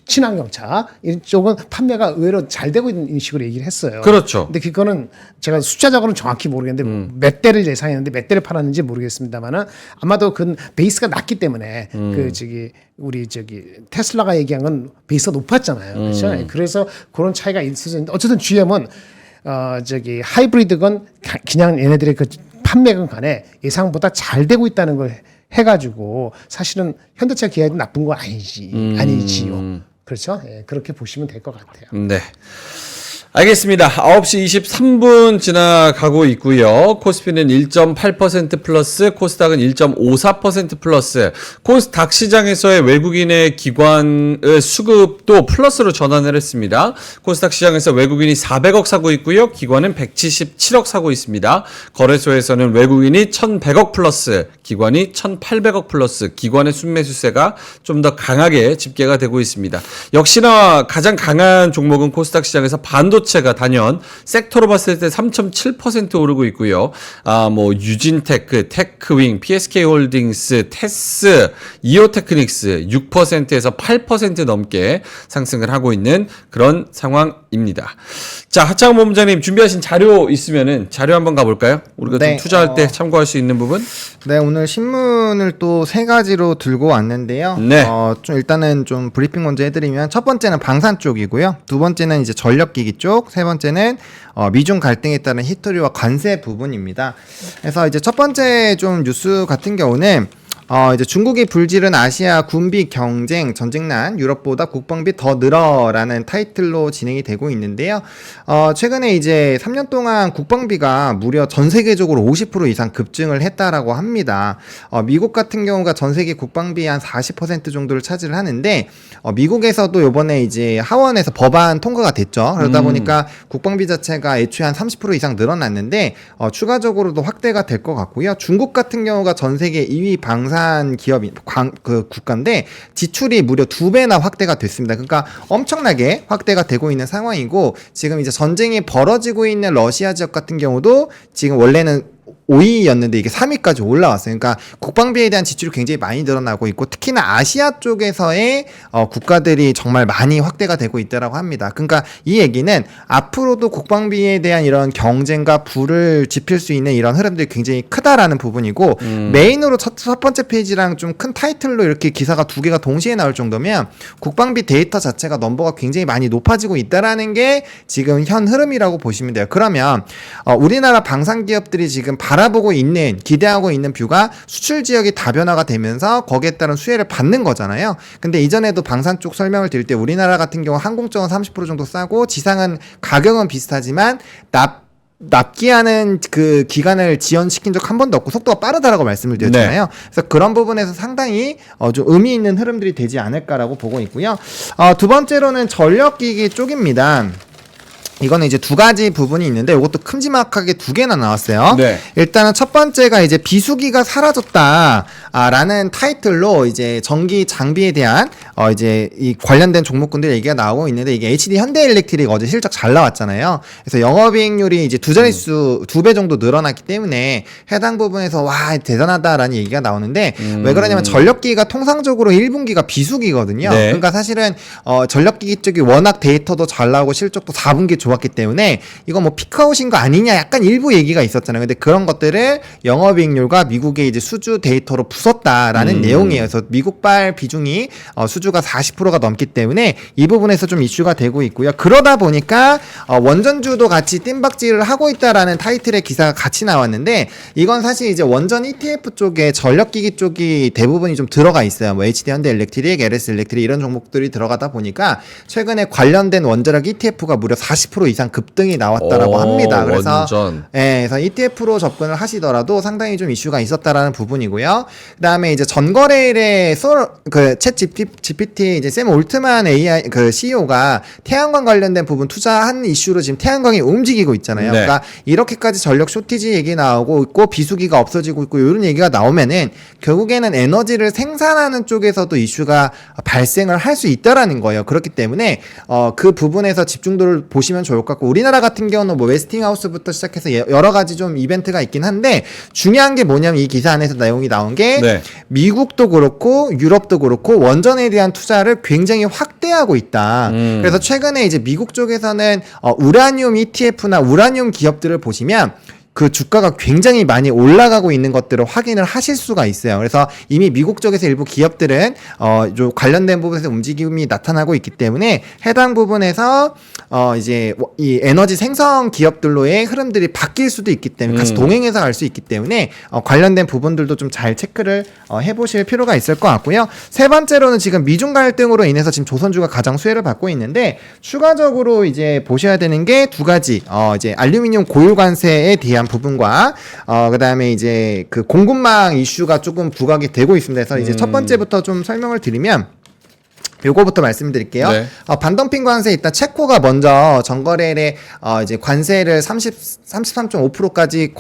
친환경차 이쪽은 판매가 의외로 잘 되고 있는 식으로 얘기를 했어요. 그렇죠. 근데 그거는 제가 숫자적으로는 정확히 모르겠는데 몇 대를 예상했는데 몇 대를 팔았는지 모르겠습니다만은 아마도 그 베이스가 낮기 때문에 우리 테슬라가 얘기한 건 베이스가 높았잖아요. 그렇죠? 그래서 그런 차이가 있었는데 어쨌든 GM은 하이브리드건 그냥 얘네들의 그 판매건 간에 예상보다 잘 되고 있다는 걸 해가지고 사실은 현대차 기아도 나쁜 거 아니지요. 그렇죠? 예, 그렇게 보시면 될 것 같아요. 네. 알겠습니다. 9시 23분 지나가고 있고요. 코스피는 1.8% 플러스, 코스닥은 1.54% 플러스. 코스닥 시장에서의 외국인의 기관의 수급도 플러스로 전환을 했습니다. 코스닥 시장에서 외국인이 400억 사고 있고요. 기관은 177억 사고 있습니다. 거래소에서는 외국인이 1,100억 플러스, 기관이 1,800억 플러스. 기관의 순매수세가 좀 더 강하게 집계가 되고 있습니다. 역시나 가장 강한 종목은 코스닥 시장에서 반도체가 단연 섹터로 봤을 때 3.7% 오르고 있고요. 유진테크, 테크윙, PSK홀딩스, 테스, 이오테크닉스 6%에서 8% 넘게 상승을 하고 있는 그런 상황입니다. 자, 하창 본부장님 준비하신 자료 있으면은 자료 한번 가볼까요? 우리가 좀 투자할 때 참고할 수 있는 부분? 네, 오늘 신문을 또 세 가지로 들고 왔는데요. 네. 좀 일단은 좀 브리핑 먼저 해드리면 첫 번째는 방산 쪽이고요. 두 번째는 이제 전력기기 쪽, 세 번째는 미중 갈등에 따른 히스토리와 관세 부분입니다. 그래서 이제 첫 번째 좀 뉴스 같은 경우는 이제 중국이 불지른 아시아 군비 경쟁 전쟁난 유럽보다 국방비 더 늘어라는 타이틀로 진행이 되고 있는데요. 최근에 이제 3년 동안 국방비가 무려 전 세계적으로 50% 이상 급증을 했다라고 합니다. 미국 같은 경우가 전 세계 국방비 한 40% 정도를 차지를 하는데, 미국에서도 요번에 이제 하원에서 법안 통과가 됐죠. 그러다 보니까 국방비 자체가 애초에 한 30% 이상 늘어났는데, 추가적으로도 확대가 될 것 같고요. 중국 같은 경우가 전 세계 2위 방산 기업이 국가인데 지출이 무려 2배나 확대가 됐습니다. 그러니까 엄청나게 확대가 되고 있는 상황이고, 지금 이제 전쟁이 벌어지고 있는 러시아 지역 같은 경우도 지금 원래는 5위였는데 이게 3위까지 올라왔어요. 그러니까 국방비에 대한 지출이 굉장히 많이 늘어나고 있고, 특히나 아시아 쪽에서의 국가들이 정말 많이 확대가 되고 있다라고 합니다. 그러니까 이 얘기는 앞으로도 국방비에 대한 이런 경쟁과 불을 지필 수 있는 이런 흐름들이 굉장히 크다라는 부분이고, 메인으로 첫 번째 페이지랑 좀 큰 타이틀로 이렇게 기사가 두 개가 동시에 나올 정도면 국방비 데이터 자체가 넘버가 굉장히 많이 높아지고 있다라는 게 지금 현 흐름이라고 보시면 돼요. 그러면 우리나라 방산 기업들이 지금 바라보고 있는, 기대하고 있는 뷰가 수출 지역이 다변화가 되면서 거기에 따른 수혜를 받는 거잖아요. 근데 이전에도 방산 쪽 설명을 드릴 때 우리나라 같은 경우 항공권은 30% 정도 싸고 지상은 가격은 비슷하지만 납기하는 그 기간을 지연시킨 적 한 번도 없고 속도가 빠르다라고 말씀을 드렸잖아요. 네. 그래서 그런 부분에서 상당히 좀 의미 있는 흐름들이 되지 않을까라고 보고 있고요. 두 번째로는 전력기기 쪽입니다. 이거는 이제 두 가지 부분이 있는데 이것도 큼지막하게 두 개나 나왔어요. 네. 일단은 첫 번째가 이제 비수기가 사라졌다라는 타이틀로 이제 전기 장비에 대한 이제 이 관련된 종목군들 얘기가 나오고 있는데, 이게 HD 현대일렉트릭 어제 실적 잘 나왔잖아요. 그래서 영업이익률이 이제 두 자릿수 2배 정도 늘어났기 때문에 해당 부분에서 와 대단하다라는 얘기가 나오는데, 왜 그러냐면 전력기기가 통상적으로 1분기가 비수기거든요. 네. 그러니까 사실은 전력기기 쪽이 워낙 데이터도 잘 나오고 실적도 4분기 좋았기 때문에 이거 뭐 피크아웃인 거 아니냐 약간 일부 얘기가 있었잖아요. 근데 그런 것들을 영업이익률과 미국의 이제 수주 데이터로 부쉈다라는 내용이에요. 그래서 미국발 비중이 수주가 40%가 넘기 때문에 이 부분에서 좀 이슈가 되고 있고요. 그러다 보니까 원전주도 같이 뜀박질을 하고 있다라는 타이틀의 기사가 같이 나왔는데, 이건 사실 이제 원전 ETF 쪽에 전력기기 쪽이 대부분이 좀 들어가 있어요. 뭐 HD 현대일렉트릭, LS 일렉트릭 이런 종목들이 들어가다 보니까 최근에 관련된 원자력 ETF가 무려 40% 이상 급등이 나왔다라고 합니다. 그래서 그래서 ETF로 접근을 하시더라도 상당히 좀 이슈가 있었다라는 부분이고요. 그다음에 이제 전거래일에 챗 GPT 이제 샘 올트만 AI 그 CEO가 태양광 관련된 부분 투자한 이슈로 지금 태양광이 움직이고 있잖아요. 네. 그러니까 이렇게까지 전력 쇼티지 얘기 나오고 있고 비수기가 없어지고 있고 이런 얘기가 나오면은 결국에는 에너지를 생산하는 쪽에서도 이슈가 발생을 할 수 있다라는 거예요. 그렇기 때문에 그 부분에서 집중도를 보시면 좋을 것 같고 우리나라 같은 경우는 뭐 웨스팅하우스부터 시작해서 여러 가지 좀 이벤트가 있긴 한데 중요한 게 뭐냐면 이 기사 안에서 내용이 나온 게 네. 미국도 그렇고 유럽도 그렇고 원전에 대한 투자를 굉장히 확대하고 있다. 그래서 최근에 이제 미국 쪽에서는 우라늄 ETF나 우라늄 기업들을 보시면 그 주가가 굉장히 많이 올라가고 있는 것들을 확인을 하실 수가 있어요. 그래서 이미 미국 쪽에서 일부 기업들은 좀 관련된 부분에서 움직임이 나타나고 있기 때문에 해당 부분에서 이제 이 에너지 생성 기업들로의 흐름들이 바뀔 수도 있기 때문에 같이 동행해서 갈 수 있기 때문에 관련된 부분들도 좀 잘 체크를 해보실 필요가 있을 것 같고요. 세 번째로는 지금 미중 갈등으로 인해서 지금 조선주가 가장 수혜를 받고 있는데 추가적으로 이제 보셔야 되는 게 두 가지 이제 알루미늄 고유 관세에 대한 부분과 그다음에 이제 그 공급망 이슈가 조금 부각이 되고 있습니다. 그래서 이제 첫 번째부터 좀 설명을 드리면 요거부터 말씀드릴게요. 네. 반덤핑 관세 일단 체코가 먼저 전거래일에 이제 관세를 33.5%까지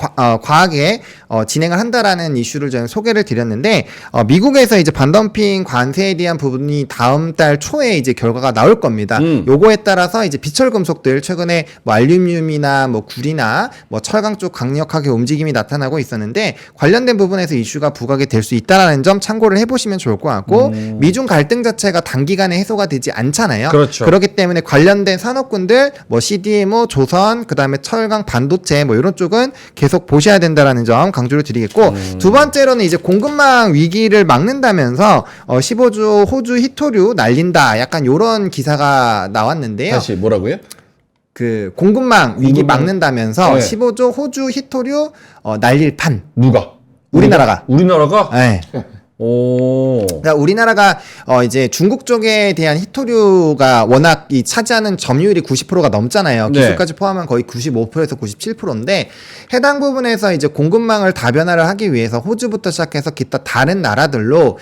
과하게 진행을 한다라는 이슈를 저는 소개를 드렸는데 미국에서 이제 반덤핑 관세에 대한 부분이 다음 달 초에 이제 결과가 나올 겁니다. 요거에 따라서 이제 비철 금속들 최근에 뭐 알루미늄이나 뭐 구리나 뭐 철강 쪽 강력하게 움직임이 나타나고 있었는데 관련된 부분에서 이슈가 부각이 될 수 있다라는 점 참고를 해보시면 좋을 것 같고 미중 갈등 자체가 단기간에 해소가 되지 않잖아요. 그렇죠. 그렇기 때문에 관련된 산업군들 뭐 CDMO, 조선, 그다음에 철강, 반도체 뭐 이런 쪽은 계속 보셔야 된다라는 점 강조를 드리겠고 두 번째로는 이제 공급망 위기를 막는다면서 15조 호주 히토류 날린다. 약간 요런 기사가 나왔는데요. 다시 뭐라고요? 그 공급망 위기 막는다면서 네. 15조 호주 히토류 날릴 판. 누가? 우리나라가. 우리나라가? 네. 오. 그러니까 우리나라가 이제 중국 쪽에 대한 히토류가 워낙 이 차지하는 점유율이 90%가 넘잖아요. 네. 기술까지 포함하면 거의 95%에서 97%인데 해당 부분에서 이제 공급망을 다변화를 하기 위해서 호주부터 시작해서 기타 다른 나라들로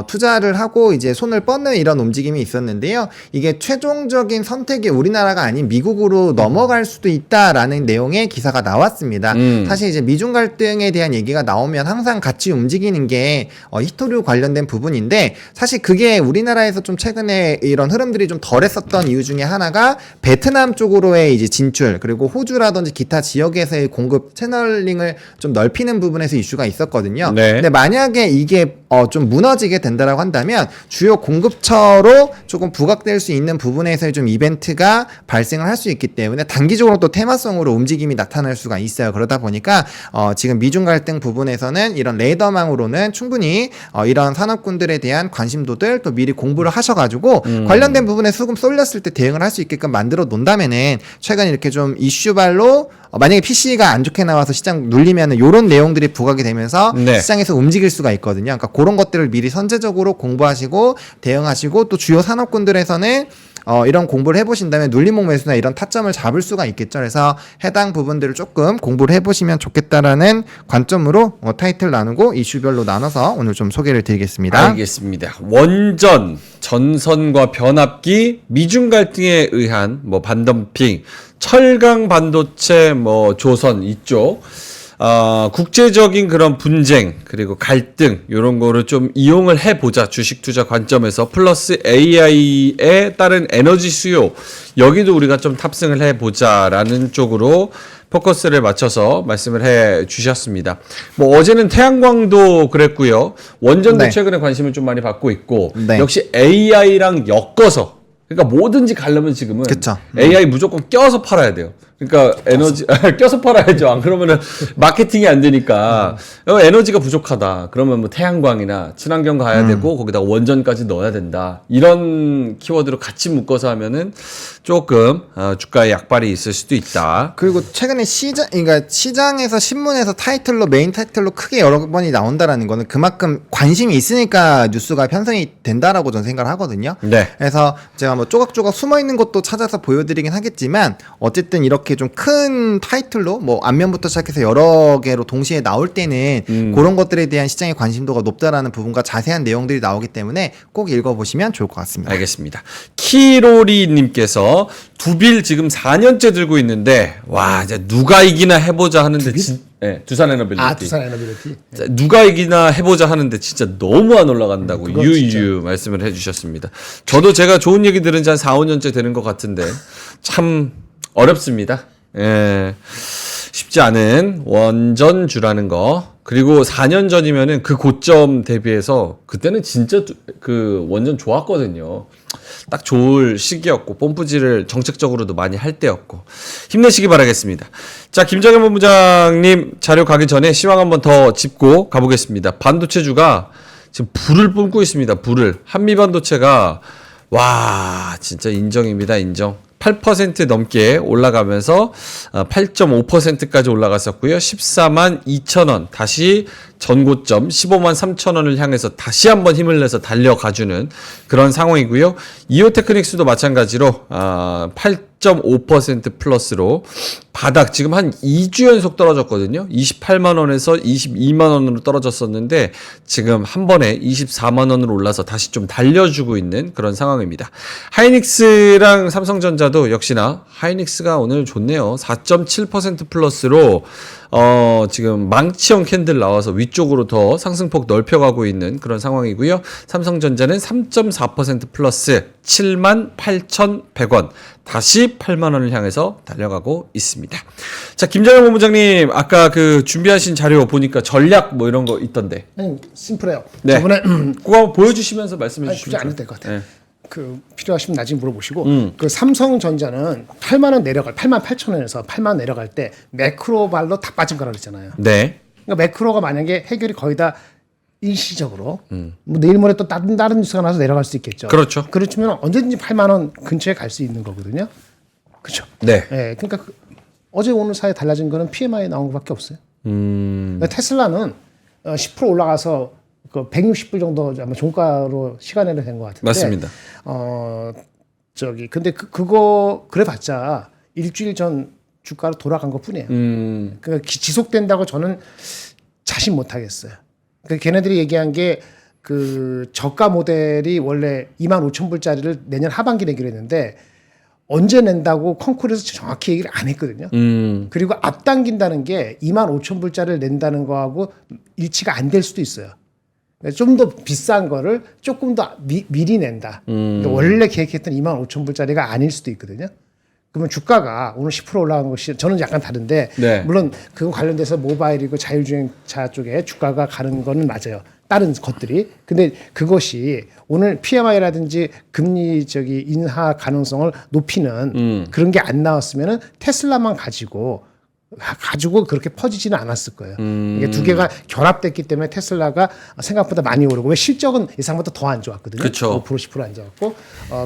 투자를 하고 이제 손을 뻗는 이런 움직임이 있었는데요. 이게 최종적인 선택이 우리나라가 아닌 미국으로 넘어갈 수도 있다라는 내용의 기사가 나왔습니다. 사실 이제 미중 갈등에 대한 얘기가 나오면 항상 같이 움직이는 게 히토류 관련된 부분인데 사실 그게 우리나라에서 좀 최근에 이런 흐름들이 좀 덜했었던 이유 중에 하나가 베트남 쪽으로의 이제 진출 그리고 호주라든지 기타 지역에서의 공급 채널링을 좀 넓히는 부분에서 이슈가 있었거든요. 네. 근데 만약에 이게 좀 무너지게 된다라고 한다면 주요 공급처로 조금 부각될 수 있는 부분에서 좀 이벤트가 발생을 할 수 있기 때문에 단기적으로 또 테마성으로 움직임이 나타날 수가 있어요. 그러다 보니까 지금 미중 갈등 부분에서는 이런 레이더망으로는 충분히 이런 산업군들에 대한 관심도들 또 미리 공부를 하셔가지고 관련된 부분에 수금 쏠렸을 때 대응을 할 수 있게끔 만들어 놓는다면은 최근 이렇게 좀 이슈발로 만약에 PC가 안 좋게 나와서 시장 눌리면은 요런 내용들이 부각이 되면서 네. 시장에서 움직일 수가 있거든요. 그러니까 그런 것들을 미리 선제적으로 공부하시고 대응하시고 또 주요 산업군들에서는 이런 공부를 해보신다면 눌림목 매수나 이런 타점을 잡을 수가 있겠죠. 그래서 해당 부분들을 조금 공부를 해보시면 좋겠다라는 관점으로 타이틀 나누고 이슈별로 나눠서 오늘 좀 소개를 드리겠습니다. 알겠습니다. 원전, 전선과 변압기, 미중 갈등에 의한 뭐 반덤핑, 철강 반도체, 뭐 조선 이쪽 국제적인 그런 분쟁 그리고 갈등 이런 거를 좀 이용을 해보자 주식 투자 관점에서 플러스 AI에 따른 에너지 수요 여기도 우리가 좀 탑승을 해보자라는 쪽으로 포커스를 맞춰서 말씀을 해 주셨습니다. 뭐 어제는 태양광도 그랬고요. 원전도 네. 최근에 관심을 좀 많이 받고 있고 네. 역시 AI랑 엮어서 그러니까 뭐든지 가려면 지금은 그쵸. AI 무조건 껴서 팔아야 돼요. 그러니까 에너지 껴서 팔아야죠. 안 그러면은 마케팅이 안 되니까 에너지가 부족하다. 그러면 뭐 태양광이나 친환경 가야 되고 거기다가 원전까지 넣어야 된다. 이런 키워드로 같이 묶어서 하면은 조금 주가에 약발이 있을 수도 있다. 그리고 최근에 그러니까 시장에서 신문에서 타이틀로 메인 타이틀로 크게 여러 번이 나온다라는 거는 그만큼 관심이 있으니까 뉴스가 편성이 된다라고 저는 생각을 하거든요. 네. 그래서 제가 뭐 조각조각 숨어 있는 것도 찾아서 보여드리긴 하겠지만 어쨌든 이렇게 좀 큰 타이틀로 뭐 앞면부터 시작해서 여러 개로 동시에 나올 때는 그런 것들에 대한 시장의 관심도가 높다라는 부분과 자세한 내용들이 나오기 때문에 꼭 읽어보시면 좋을 것 같습니다. 알겠습니다. 키로리님께서 두빌 지금 4년째 들고 있는데 와 이제 누가 이기나 해보자 하는데 네, 두산에너빌리티. 두산에너빌리티. 누가 이기나 해보자 하는데 진짜 너무 안 올라간다고 그건 유유 말씀을 해주셨습니다. 저도 제가 좋은 얘기 들은 지 한 4, 5년째 되는 것 같은데 참 어렵습니다. 예. 쉽지 않은 원전주라는 거. 그리고 4년 전이면은 그 고점 대비해서 그때는 진짜 그 원전 좋았거든요. 딱 좋을 시기였고 뽐뿌질을 정책적으로도 많이 할 때였고 힘내시기 바라겠습니다. 자, 김정현 본부장님 자료 가기 전에 시황 한번 더 짚고 가보겠습니다. 반도체주가 지금 불을 뿜고 있습니다. 불을. 한미반도체가 와 진짜 인정입니다. 인정. 8% 넘게 올라가면서 8.5%까지 올라갔었고요. 14만 2천 원 다시 전고점 15만 3천 원을 향해서 다시 한번 힘을 내서 달려가주는 그런 상황이고요. 이오테크닉스도 마찬가지로 8.5% 플러스로 바닥 지금 한 2주 연속 떨어졌거든요. 28만 원에서 22만 원으로 떨어졌었는데 지금 한 번에 24만 원으로 올라서 다시 좀 달려주고 있는 그런 상황입니다. 하이닉스랑 삼성전자도 역시나 하이닉스가 오늘 좋네요. 4.7% 플러스로 지금 망치형 캔들 나와서 위쪽으로 더 상승폭 넓혀가고 있는 그런 상황이고요. 삼성전자는 3.4% 플러스 78,100원 다시 8만 원을 향해서 달려가고 있습니다. 자, 김정현 본부장님 아까 그 준비하신 자료 보니까 전략 뭐 이런 거 있던데. 아니, 심플해요. 네. 저번에 그거 한번 보여주시면서 말씀해 굳이 주시면 안 해도 될 것 같아요. 네. 그 필요하시면 나중에 물어보시고 그 삼성전자는 8만 원 내려갈 8만 8천 원에서 8만 원 내려갈 때 매크로 발로 다 빠진 거라 그랬잖아요. 네. 그러니까 매크로가 만약에 해결이 거의 다 일시적으로 뭐 내일 모레 또 다른 뉴스가 나서 내려갈 수 있겠죠. 그렇죠. 그렇지만 언제든지 8만 원 근처에 갈 수 있는 거거든요. 그렇죠. 네. 예, 그러니까 어제 오늘 사이에 달라진 거는 PMI 나온 것밖에 없어요. 그러니까 테슬라는 10% 올라가서 그 160불 정도 아마 종가로 시간에는 된 것 같은데. 맞습니다. 근데 그거 그래봤자 일주일 전 주가로 돌아간 것뿐이에요. 그러니까 지속된다고 저는 자신 못하겠어요. 그러니까 걔네들이 얘기한 게 그 저가 모델이 원래 25,000불짜리를 내년 하반기 내기로 했는데 언제 낸다고 콩쿠르에서 정확히 얘기를 안 했거든요. 그리고 앞당긴다는 게 25,000불짜리를 낸다는 거하고 일치가 안 될 수도 있어요. 좀 더 비싼 거를 조금 더 미리 낸다. 그러니까 원래 계획했던 25,000불짜리가 아닐 수도 있거든요. 그러면 주가가 오늘 10% 올라간 것이 저는 약간 다른데 네. 물론 그거 관련돼서 모바일이고 자율주행차 쪽에 주가가 가는 거는 맞아요. 다른 것들이. 근데 그것이 오늘 PMI라든지 금리 인하 가능성을 높이는 그런 게 안 나왔으면은 테슬라만 가지고 그렇게 퍼지지는 않았을 거예요. 이게 두 개가 결합됐기 때문에 테슬라가 생각보다 많이 오르고 왜 실적은 예상보다 더 안 좋았거든요. 그쵸. 5% 10%안 좋았고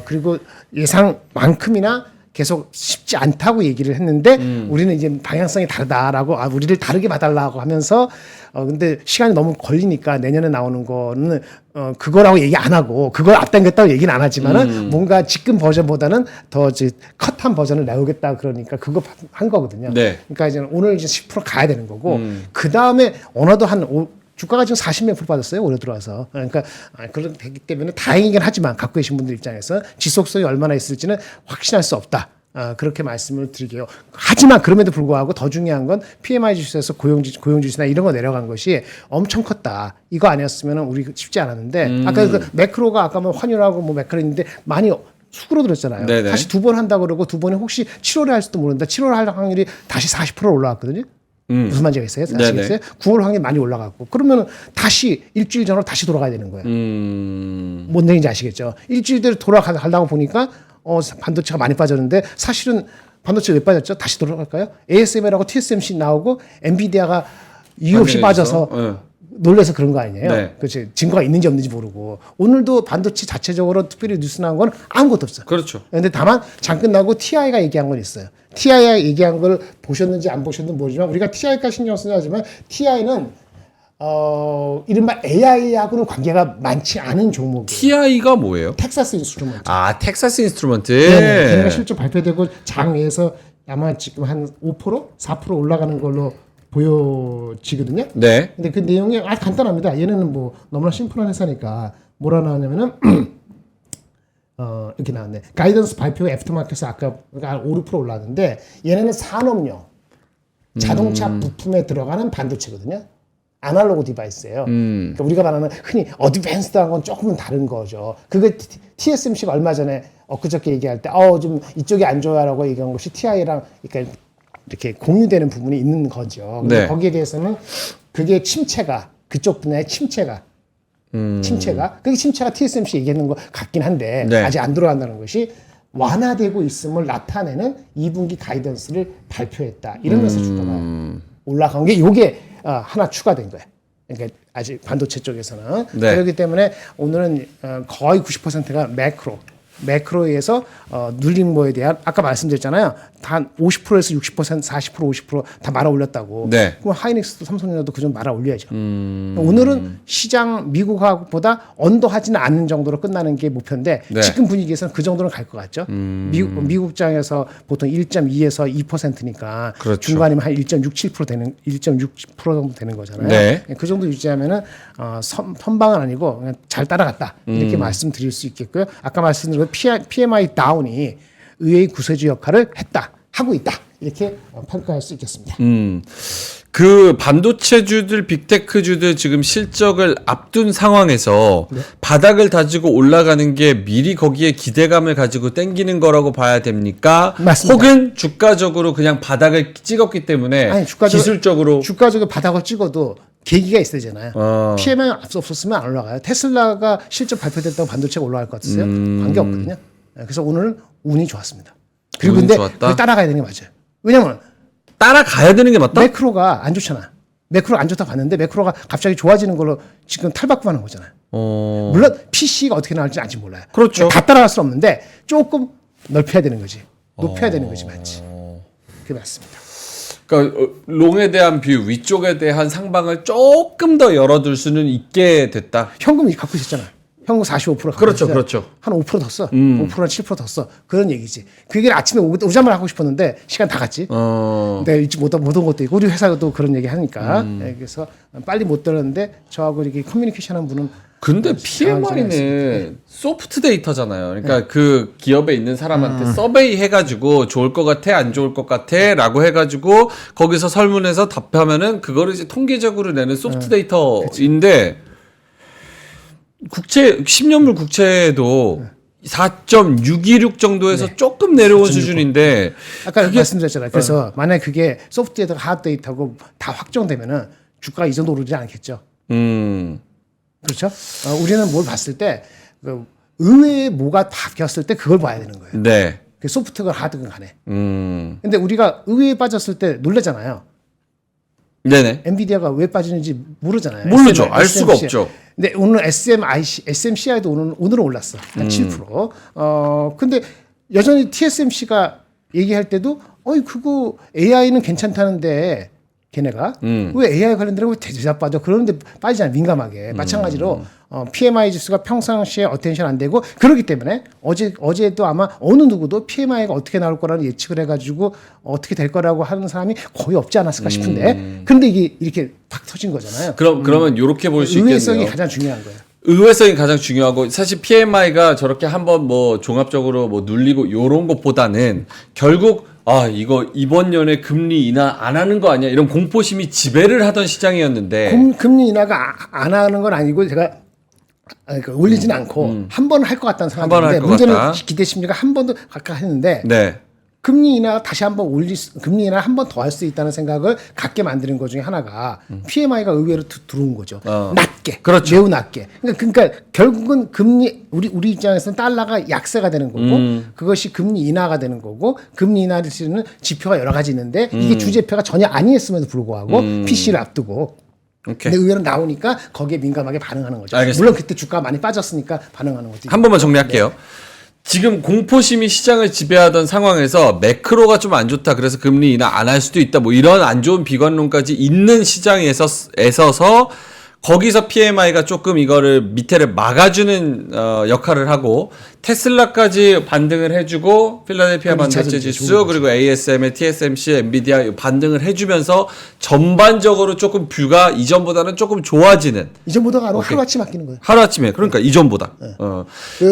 그리고 예상만큼이나 계속 쉽지 않다고 얘기를 했는데 우리는 이제 방향성이 다르다라고 우리를 다르게 봐달라고 하면서 근데 시간이 너무 걸리니까 내년에 나오는 거는 그거라고 얘기 안 하고 그걸 앞당겼다고 얘기는 안 하지만은 뭔가 지금 버전보다는 더 컷한 버전을 내오겠다 그러니까 그거 한 거거든요. 네. 그러니까 이제 오늘 이제 10% 가야 되는 거고 그 다음에 어느덧 주가가 지금 40몇 프로 빠졌어요. 올해 들어와서. 그러니까 그런 되기 때문에 다행이긴 하지만 갖고 계신 분들 입장에서 지속성이 얼마나 있을지는 확신할 수 없다. 그렇게 말씀을 드리게요. 하지만 그럼에도 불구하고 더 중요한 건 PMI 지수에서 고용지수나 이런 거 내려간 것이 엄청 컸다. 이거 아니었으면 우리 쉽지 않았는데 아까 그 매크로가 아까 뭐 환율하고 뭐 매크로 있는데 많이 수그러들었잖아요. 네네. 다시 2번 한다고 그러고 2번에 혹시 7월에 할 수도 모른다. 7월 할 확률이 다시 40% 올라왔거든요. 무슨 말인지 아시겠어요? 아시겠어요? 9월 확률 많이 올라갔고 그러면 다시 일주일 전으로 다시 돌아가야 되는 거예요. 뭔 얘기인지 아시겠죠? 일주일 대로 돌아가려고 보니까 반도체가 많이 빠졌는데 사실은 반도체 왜 빠졌죠? 다시 돌아갈까요? ASML하고 TSMC 나오고 엔비디아가 이유 없이 빠져서 놀래서 그런 거 아니에요? 네. 그렇지. 증거가 있는지 없는지 모르고 오늘도 반도체 자체적으로 특별히 뉴스 나온 건 아무것도 없어요. 그렇죠. 근데 다만 장 끝나고 TI가 얘기한 건 있어요. TI가 얘기한 걸 보셨는지 안 보셨는지 모르지만 우리가 TI가 신경 쓰냐 하지만 TI는 이른바 AI하고는 관계가 많지 않은 종목이에요. TI가 뭐예요? 텍사스 인스트루먼트. 텍사스 인스트루먼트. 네, 걔네가 실적 발표되고 장에서 아마 지금 한 5%, 4% 올라가는 걸로 보여지거든요. 네. 근데 그 내용이 아주 간단합니다. 얘네는 뭐 너무나 심플한 회사니까 뭐라 나왔냐면은 이렇게 나왔네. 가이던스 발표 애프터마켓에서 아까 5, 6% 올랐는데 얘네는 산업용 자동차 부품에 들어가는 반도체거든요. 아날로그 디바이스예요. 그러니까 우리가 말하는 흔히 어드밴스드한 건 조금은 다른 거죠. 그게 TSMC가 얼마 전에 엊그저께 얘기할 때 좀 이쪽이 안 좋아라고 얘기한 것이 TI랑 그러니까 이렇게 공유되는 부분이 있는 거죠. 근데 네. 거기에 대해서는 그게 그쪽 분야의 침체가 그게 침체가 TSMC 얘기하는 것 같긴 한데 네. 아직 안 들어간다는 것이 완화되고 있음을 나타내는 2분기 가이던스를 발표했다. 이러면서 주가가 올라간 게 요게 하나 추가된 거예요. 그러니까 아직 반도체 쪽에서는 네. 그렇기 때문에 오늘은 거의 90%가 매크로에서 눌린 거에 대한 아까 말씀드렸잖아요. 단 50%에서 60%, 40%, 50%다 말아 올렸다고. 네. 그럼 하이닉스도 삼성이라도 그 좀 말아 올려야죠. 오늘은 시장 미국하고보다 언더하지는 않는 정도로 끝나는 게 목표인데 네. 지금 분위기에서는 그 정도는 갈 것 같죠. 미국장에서 보통 1.2에서 2%니까 그렇죠. 중간이면 한 1.67% 되는 1.6% 정도 되는 거잖아요. 네. 그 정도 유지하면은 선방은 아니고 그냥 잘 따라갔다 이렇게 말씀드릴 수 있겠고요. 아까 말씀드린 PMI 다운이 의외의 구세주 역할을 하고 있다 이렇게 평가할 수 있겠습니다. 그 반도체주들, 빅테크주들 지금 실적을 앞둔 상황에서 바닥을 다지고 올라가는 게 미리 거기에 기대감을 가지고 땡기는 거라고 봐야 됩니까? 맞습니다. 혹은 주가적으로 그냥 바닥을 찍었기 때문에 아니, 기술적으로 주가적으로 바닥을 찍어도 계기가 있어야 되잖아요. PMI 없었으면 안 올라가요. 테슬라가 실적 발표됐다고 반도체가 올라갈 것 같으세요? 관계없거든요. 그래서 오늘은 운이 좋았습니다. 그리고 운이 근데 좋았다? 그걸 따라가야 되는 게 맞아요. 왜냐면 따라가야 되는 게 맞다? 매크로가 안 좋잖아. 매크로가 안 좋다 봤는데 매크로가 갑자기 좋아지는 걸로 지금 탈바꿈하는 거잖아요. 물론 PC가 어떻게 나올지 아직 몰라요. 그렇죠. 다 따라갈 수 없는데 조금 넓혀야 되는 거지. 높여야 되는 거지 맞지. 그게 맞습니다. 그러니까 롱에 대한 뷰, 위쪽에 대한 상방을 조금 더 열어둘 수는 있게 됐다. 현금 갖고 있었잖아. 현금 45% 갖고 그렇죠, 있었잖아. 그렇죠. 한 5% 더 써. 5%나 7% 더 써. 그런 얘기지. 그 얘기를 아침에 오자마자 하고 싶었는데 시간 다 갔지. 내가 일찍 못 온 것도 있고 우리 회사도 그런 얘기 하니까. 그래서 빨리 못 들었는데 저하고 이렇게 커뮤니케이션 하는 분은 근데 상황 PMI는 소프트 데이터잖아요. 그러니까 그 기업에 있는 사람한테 서베이 해가지고 좋을 것 같아, 안 좋을 것 같아 라고 해가지고 거기서 설문해서 답하면은 그거를 이제 통계적으로 내는 소프트 데이터인데 국채, 10년물 국채도 4.626 정도에서 조금 내려온 수준인데 아까 말씀드렸잖아요. 그래서 만약에 그게 소프트 데이터가 하드 데이터고 다 확정되면은 주가가 이 정도 오르지 않겠죠. 그렇죠? 우리는 뭘 봤을 때 그 의외의 뭐가 바뀌었을 때 그걸 봐야 되는 거예요. 네. 그 소프트가 하드가 간에. 근데 우리가 의외에 빠졌을 때 놀라잖아요. 네네. 엔비디아가 왜 빠지는지 모르잖아요. 모르죠. 알 수가 없죠. 근데 오늘 SMCI도 오늘은 올랐어. 한 7%. 근데 여전히 TSMC가 얘기할 때도 그거 AI는 괜찮다는데 걔네가 왜 AI 관련된 왜 대답 빠져? 그러는데 빠지잖아요. 민감하게. 마찬가지로 PMI 지수가 평상시에 어텐션 안 되고 그렇기 때문에 어제도 아마 어느 누구도 PMI가 어떻게 나올 거라는 예측을 해가지고 어떻게 될 거라고 하는 사람이 거의 없지 않았을까 싶은데 그런데 이게 이렇게 팍 터진 거잖아요. 그러면 이렇게 볼 수 있겠네요. 의외성이 가장 중요한 거예요. 의외성이 가장 중요하고 사실 PMI가 저렇게 한번 뭐 종합적으로 뭐 눌리고 요런 것보다는 결국 이거 이번 연에 금리 인하 안 하는 거 아니야? 이런 공포심이 지배를 하던 시장이었는데 금리 인하가 안 하는 건 아니고 제가 올리지는 않고 한 번 할 것 같다는 생각인데 문제는 기대 심리가 한 번도 가까이 했는데 네. 금리 인하 다시 한번 금리 인하 한 번 더 할 수 있다는 생각을 갖게 만드는 것 중에 하나가 PMI가 의외로 들어온 거죠. 낮게, 그렇죠. 매우 낮게. 그러니까 결국은 우리 입장에서는 달러가 약세가 되는 거고 그것이 금리 인하가 되는 거고 금리 인하를 쓰는 지표가 여러 가지 있는데 이게 주제표가 전혀 아니었음에도 불구하고 PC를 앞두고. 근데 의외로 나오니까 거기에 민감하게 반응하는 거죠. 알겠습니다. 물론 그때 주가가 많이 빠졌으니까 반응하는 거죠. 한 번만 정리할게요. 지금 공포심이 시장을 지배하던 상황에서 매크로가 좀 안 좋다. 그래서 금리 인하 안 할 수도 있다. 뭐 이런 안 좋은 비관론까지 있는 시장에서 거기서 PMI가 조금 이거를 밑에를 막아주는 역할을 하고 테슬라까지 반등을 해주고 필라델피아 반도체 지수 그리고 ASM의 TSMC, 엔비디아 반등을 해주면서 전반적으로 조금 뷰가 이전보다는 조금 좋아지는. 이전보다가 아니고 하루아침에 바뀌는 거예요. 하루아침에 그러니까 이전보다.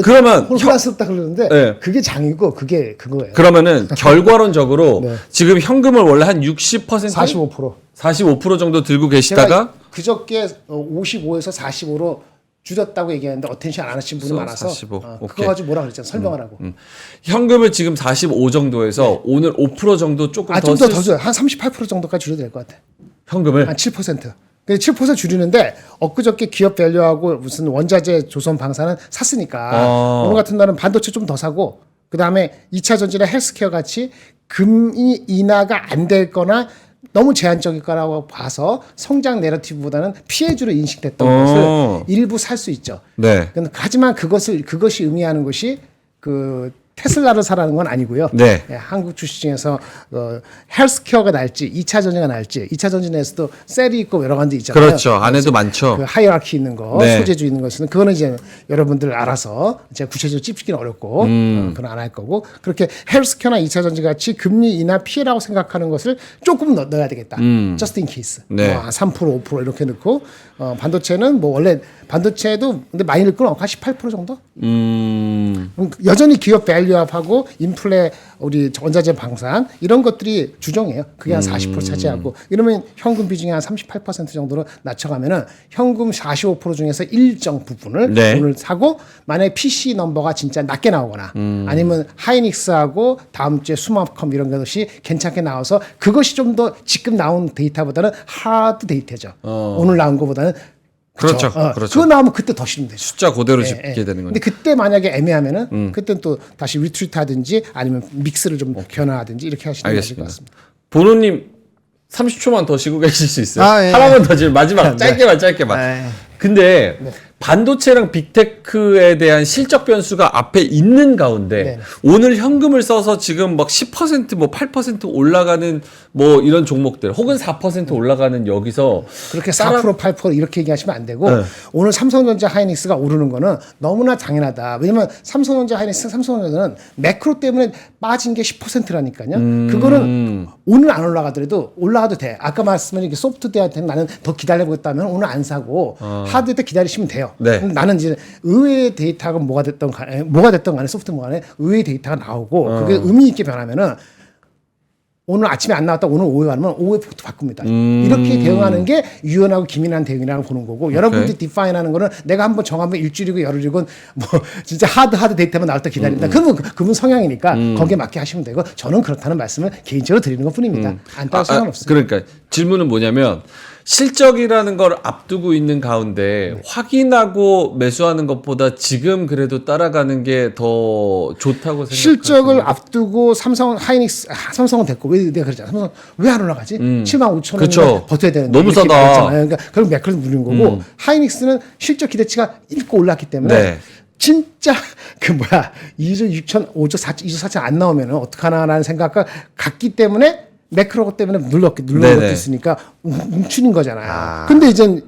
그러면 혼란스럽다 그러는데 네. 그게 장이고 그게 그거예요. 그러면은 결과론적으로 네. 지금 현금을 원래 한 60% 45% 45% 정도 들고 계시다가 그저께 55에서 45로 줄였다고 얘기하는데 어텐션 안 하신 분이 많아서 45. 그거 오케이. 가지고 뭐라 그랬잖아. 설명을 하고. 현금을 지금 45 정도에서 오늘 5% 정도 조금 좀 더 더 줘요. 한 38% 정도까지 줄여도 될 것 같아. 현금을 한 7%. 근데 7% 줄이는데 엊그저께 기업 밸류하고 무슨 원자재 조선 방사는 샀으니까 오늘 같은 날은 반도체 좀 더 사고 그다음에 2차 전지나 헬스케어 같이 금리 인하가 안 될 거나 너무 제한적일 거라고 봐서 성장 내러티브보다는 피해주로 인식됐던 것을 일부 살 수 있죠. 네. 하지만 그것이 의미하는 것이 그 테슬라를 사라는 건 아니고요. 네. 예, 한국 주식 중에서 헬스케어가 날지 2차 전지가 날지 2차 전지 내에서도 셀이 있고 여러 가지 있잖아요. 그렇죠. 안에도 많죠. 그 하이라키 있는 거, 네. 소재주 있는 것은 그거는 이제 여러분들 알아서 제가 구체적으로 찝기는 어렵고 그건 안 할 거고 그렇게 헬스케어나 2차 전지 같이 금리 인하 피해라고 생각하는 것을 조금 넣어야 되겠다. Just in case. 네. 3% 5% 이렇게 넣고 반도체는 뭐 원래 반도체도 근데 많이 넣을 건 한 18% 정도? 여전히 기업 밸류업하고 인플레 우리 원자재 방산 이런 것들이 주종이에요. 그게 한 40% 차지하고 이러면 현금 비중이 한 38% 정도로 낮춰가면은 현금 45% 중에서 일정 부분을 네. 오늘 사고 만약에 PC 넘버가 진짜 낮게 나오거나 아니면 하이닉스하고 다음 주에 수마컴 이런 것이 괜찮게 나와서 그것이 좀 더 지금 나온 데이터보다는 하드 데이터죠. 오늘 나온 것보다는 그렇죠. 그렇죠. 그렇죠. 그거 나오면 그때 더 실으면 되죠. 숫자 그대로 집게 되는 거죠. 근데 그때 만약에 애매하면은 그때는 또 다시 리트리트하든지 아니면 믹스를 좀 변화하든지 이렇게 하시는 게 맞을 것 알겠습니다. 같습니다. 보노님 30초만 더 쉬고 계실 수 있어요? 아, 예. 하나만 더 지금 마지막 짧게만. 네. 근데 반도체랑 빅테크에 대한 실적 변수가 앞에 있는 가운데 네. 오늘 현금을 써서 지금 막 10% 뭐 8% 올라가는 뭐 이런 종목들 혹은 4% 올라가는 여기서 그렇게 4% 8% 이렇게 얘기하시면 안 되고 오늘 삼성전자 하이닉스가 오르는 거는 너무나 당연하다. 왜냐면 삼성전자 하이닉스 삼성전자는 매크로 때문에 빠진 게 10%라니까요. 그거는 오늘 안 올라가더라도 올라가도 돼. 아까 말씀드린 이렇게 소프트웨어한테는 나는 더 기다려보겠다면 오늘 안 사고 하드웨어 때 기다리시면 돼요. 네. 근데 나는 이제 의외의 데이터가 뭐가 됐던 간에 소프트 뭐가 간에 의외의 데이터가 나오고 그게 의미 있게 변하면은 오늘 아침에 안 나왔다 오늘 오후에 하면 오후에 폭도 바꿉니다. 이렇게 대응하는 게 유연하고 기민한 대응이라고 보는 거고 여러분들이 디파인하는 거는 내가 한번 정하면 일주일이고 열흘이고 뭐 진짜 하드 데이터만 나올 때 기다린다. 그러면 그분 성향이니까 거기에 맞게 하시면 되고 저는 그렇다는 말씀을 개인적으로 드리는 것 뿐입니다. 안 따로 상관없어요. 그러니까 질문은 뭐냐면 실적이라는 걸 앞두고 있는 가운데 확인하고 매수하는 것보다 지금 그래도 따라가는 게 더 좋다고 생각하세요? 실적을 앞두고 삼성 하이닉스 삼성은 됐고 왜 내가 그러잖아. 삼성 왜 안 올라가지? 75,000원인데 그쵸. 버텨야 되는데 너무 이렇게 싸다. 말했잖아요. 그러니까 그럼 매크로 누린 거고 하이닉스는 실적 기대치가 읽고 올랐기 때문에 네. 진짜 그 2조 6천 5조 4조 2조 4천 안 나오면은 어떡하나라는 생각과 같기 때문에 매크로 때문에 눌른 네네. 것도 있으니까 뭉치는 거잖아요. 근데 지금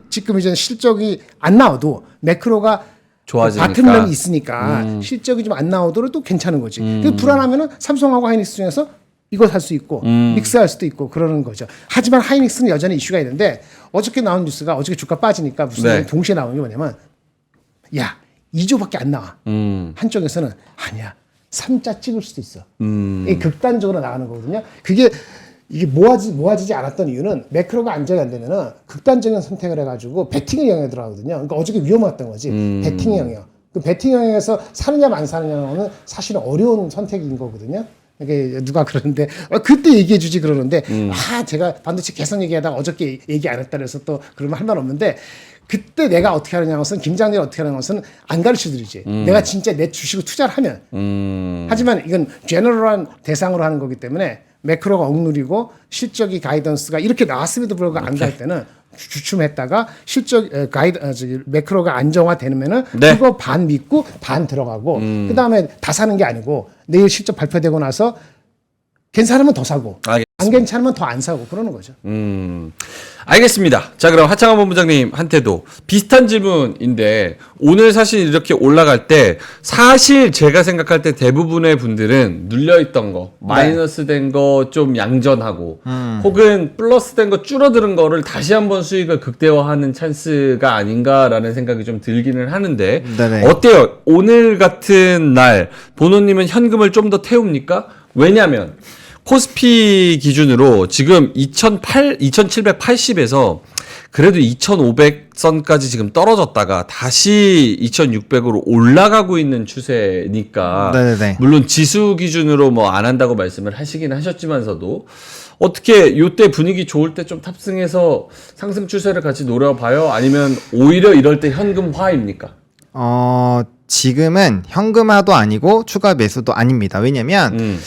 실적이 안 나와도 매크로가 좋아지니까. 바텀면이 있으니까 실적이 좀 안 나오더라도 또 괜찮은 거지. 그래서 불안하면은 삼성하고 하이닉스 중에서 이거 살 수 있고 믹스할 수도 있고 그러는 거죠. 하지만 하이닉스는 여전히 이슈가 있는데 어저께 나온 뉴스가 어저께 주가 빠지니까 무슨 네. 동시에 나온 게 뭐냐면 야 2조밖에 안 나와. 한쪽에서는 아니야 3자 찍을 수도 있어. 이게 극단적으로 나가는 거거든요. 이게 모아지지 않았던 이유는 매크로가 안정이 안 되면은 극단적인 선택을 해가지고 베팅의 영역에 들어가거든요. 그러니까 어저께 위험했던 거지. 베팅의 영역. 그 베팅 영역에서 사느냐 안 사느냐는 사실은 어려운 선택인 거거든요. 이게 누가 그러는데 그때 얘기해 주지 그러는데 제가 반도체 개선 얘기하다가 어저께 얘기 안 했다 그래서 또 그러면 할 말 없는데 그때 내가 어떻게 하느냐 것은 김장렬이 어떻게 하는 것은 안 가르쳐 드리지. 내가 진짜 내 주식을 투자를 하면. 하지만 이건 제너럴한 대상으로 하는 거기 때문에 매크로가 억누리고 실적이 가이던스가 이렇게 나왔음에도 불구하고 안 갈 때는 주춤했다가 매크로가 안정화되면은 네. 그거 반 믿고 반 들어가고 그 다음에 다 사는 게 아니고 내일 실적 발표되고 나서 괜찮으면 더 사고 안 괜찮으면 더 안 사고 그러는 거죠. 알겠습니다. 자, 그럼 하창원 본부장님한테도 비슷한 질문인데 오늘 사실 이렇게 올라갈 때 사실 제가 생각할 때 대부분의 분들은 눌려있던 거 마이너스 된 거 좀 양전하고 혹은 플러스 된 거 줄어드는 거를 다시 한번 수익을 극대화하는 찬스가 아닌가라는 생각이 좀 들기는 하는데 네네. 어때요? 오늘 같은 날 보노님은 현금을 좀 더 태웁니까? 왜냐면 코스피 기준으로 지금 2780에서 그래도 2,500선까지 지금 떨어졌다가 다시 2,600으로 올라가고 있는 추세니까 네네네. 물론 지수 기준으로 뭐 안 한다고 말씀을 하시긴 하셨지만서도 어떻게 요때 분위기 좋을 때 좀 탑승해서 상승 추세를 같이 노려봐요? 아니면 오히려 이럴 때 현금화입니까? 지금은 현금화도 아니고 추가 매수도 아닙니다. 왜냐면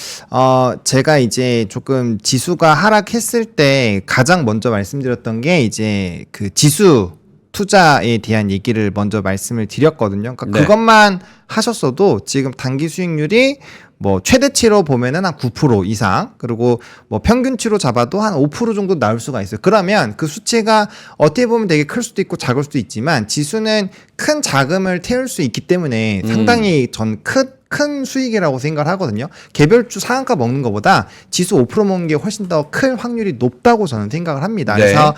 제가 이제 조금 지수가 하락했을 때 가장 먼저 말씀드렸던 게 이제 그 지수 투자에 대한 얘기를 먼저 말씀을 드렸거든요. 그러니까 네. 그것만 하셨어도 지금 단기 수익률이 뭐 최대치로 보면은 한 9% 이상, 그리고 뭐 평균치로 잡아도 한 5% 정도 나올 수가 있어요. 그러면 그 수치가 어떻게 보면 되게 클 수도 있고 작을 수도 있지만 지수는 큰 자금을 태울 수 있기 때문에 상당히 전 큰 수익이라고 생각을 하거든요. 개별주 상한가 먹는 것보다 지수 5% 먹는 게 훨씬 더 클 확률이 높다고 저는 생각을 합니다. 네. 그래서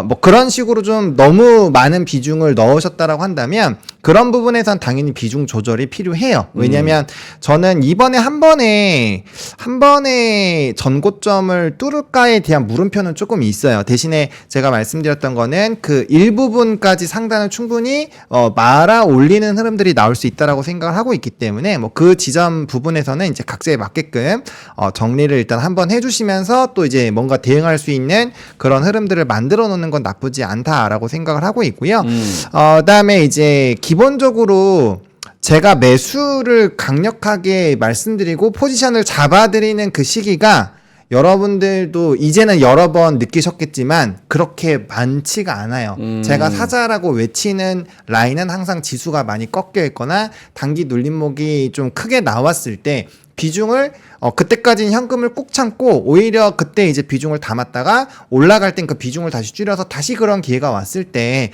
뭐 그런 식으로 좀 너무 많은 비중을 넣으셨다라고 한다면 그런 부분에선 당연히 비중 조절이 필요해요. 왜냐하면 저는 이번에 한 번에 전고점을 뚫을까에 대한 물음표는 조금 있어요. 대신에 제가 말씀드렸던 거는 그 일부분까지 상단을 충분히 말아 올리는 흐름들이 나올 수 있다라고 생각을 하고 있기 때문에 뭐 그 지점 부분에서는 이제 각자에 맞게끔 정리를 일단 한번 해주시면서 또 이제 뭔가 대응할 수 있는 그런 흐름들을 만들어 놓는 건 나쁘지 않다라고 생각을 하고 있고요. 그다음에 이제 기본적으로 제가 매수를 강력하게 말씀드리고 포지션을 잡아드리는 그 시기가 여러분들도 이제는 여러 번 느끼셨겠지만 그렇게 많지가 않아요. 제가 사자라고 외치는 라인은 항상 지수가 많이 꺾여 있거나 단기 눌림목이 좀 크게 나왔을 때 비중을 그때까지는 현금을 꾹 참고 오히려 그때 이제 비중을 담았다가 올라갈 땐 그 비중을 다시 줄여서 다시 그런 기회가 왔을 때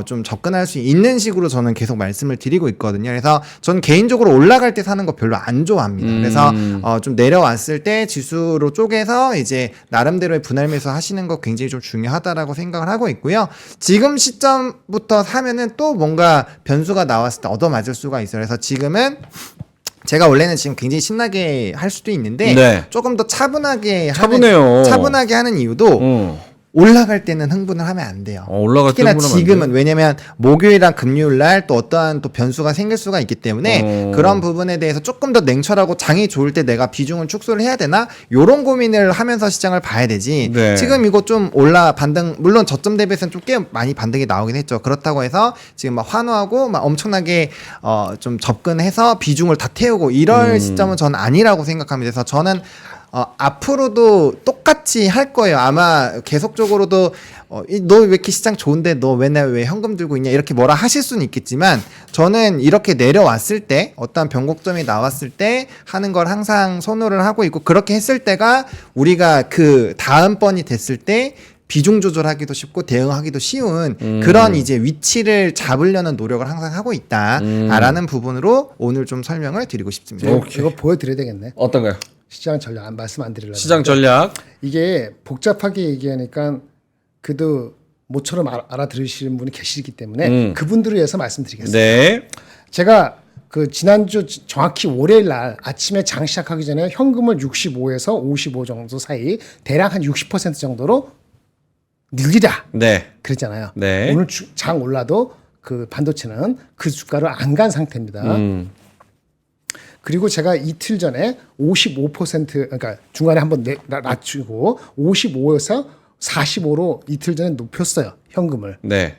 좀 접근할 수 있는 식으로 저는 계속 말씀을 드리고 있거든요. 그래서 저는 개인적으로 올라갈 때 사는 거 별로 안 좋아합니다. 그래서 좀 내려왔을 때 지수로 쪼개서 이제 나름대로의 분할 매수 하시는 거 굉장히 좀 중요하다라고 생각을 하고 있고요. 지금 시점부터 사면은 또 뭔가 변수가 나왔을 때 얻어맞을 수가 있어요. 그래서 지금은 제가 원래는 지금 굉장히 신나게 할 수도 있는데 네. 조금 더 차분하게 차분해요. 차분하게 하는 이유도 올라갈 때는 흥분을 하면 안 돼요. 올라갈 때 특히나 흥분하면 안 지금은 왜냐면 목요일이랑 금요일 날 또 어떠한 또 변수가 생길 수가 있기 때문에 그런 부분에 대해서 조금 더 냉철하고 장이 좋을 때 내가 비중을 축소를 해야 되나 요런 고민을 하면서 시장을 봐야 되지. 네. 지금 이거 좀 반등 물론 저점 대비해서는 좀 꽤 많이 반등이 나오긴 했죠. 그렇다고 해서 지금 막 환호하고 막 엄청나게 좀 접근해서 비중을 다 태우고 이럴 시점은 전 아니라고 생각합니다. 그래서 저는 앞으로도 똑같이 할 거예요. 아마 계속적으로도 너 왜 이렇게 시장 좋은데 너 맨날 왜 현금 들고 있냐 이렇게 뭐라 하실 수는 있겠지만 저는 이렇게 내려왔을 때 어떤 변곡점이 나왔을 때 하는 걸 항상 선호를 하고 있고 그렇게 했을 때가 우리가 그 다음번이 됐을 때 비중 조절하기도 쉽고 대응하기도 쉬운 그런 이제 위치를 잡으려는 노력을 항상 하고 있다라는 부분으로 오늘 좀 설명을 드리고 싶습니다. 오케이. 이거 보여드려야 되겠네. 어떤가요? 시장 전략 말씀 안 드리려고. 시장 전략. 이게 복잡하게 얘기하니까 그래도 모처럼 알아들으시는 분이 계시기 때문에 그분들을 위해서 말씀드리겠습니다. 네. 제가 그 지난주 정확히 월요일 날 아침에 장 시작하기 전에 현금을 65에서 55 정도 사이 대략 한 60% 정도로 늘리자 네. 그랬잖아요. 네. 오늘 장 올라도 그 반도체는 그 주가를 안 간 상태입니다. 그리고 제가 이틀 전에 55% 그러니까 중간에 한번 낮추고 55에서 45로 이틀 전에 높였어요. 현금을. 네.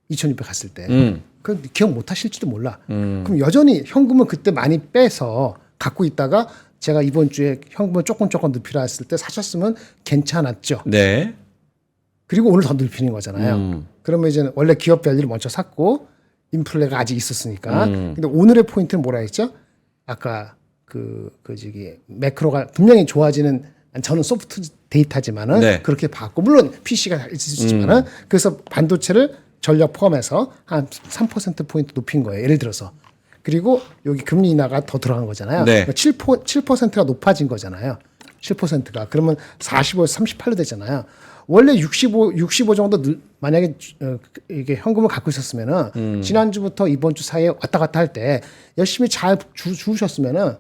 2600 갔을 때. 그 기억 못 하실지도 몰라. 그럼 여전히 현금을 그때 많이 빼서 갖고 있다가 제가 이번 주에 현금을 조금 눕히라 했을 때 사셨으면 괜찮았죠. 네. 그리고 오늘 더 눕히는 거잖아요. 그러면 이제 원래 기업 밸류를 먼저 샀고 인플레가 아직 있었으니까. 근데 오늘의 포인트는 뭐라 했죠? 아까 저기 매크로가 분명히 좋아지는 저는 소프트 데이터지만은 네. 그렇게 봤고 물론 PC가 있을 수 있지만은 그래서 반도체를 전력 포함해서 한 3% 포인트 높인 거예요. 예를 들어서. 그리고 여기 금리 인하가 더 들어간 거잖아요. 네. 그러니까 7%가 높아진 거잖아요. 7%가 그러면 45에서 38로 되잖아요. 원래 65 정도 만약에 이게 현금을 갖고 있었으면은 지난주부터 이번 주 사이에 왔다 갔다 할 때 열심히 잘 주우셨으면은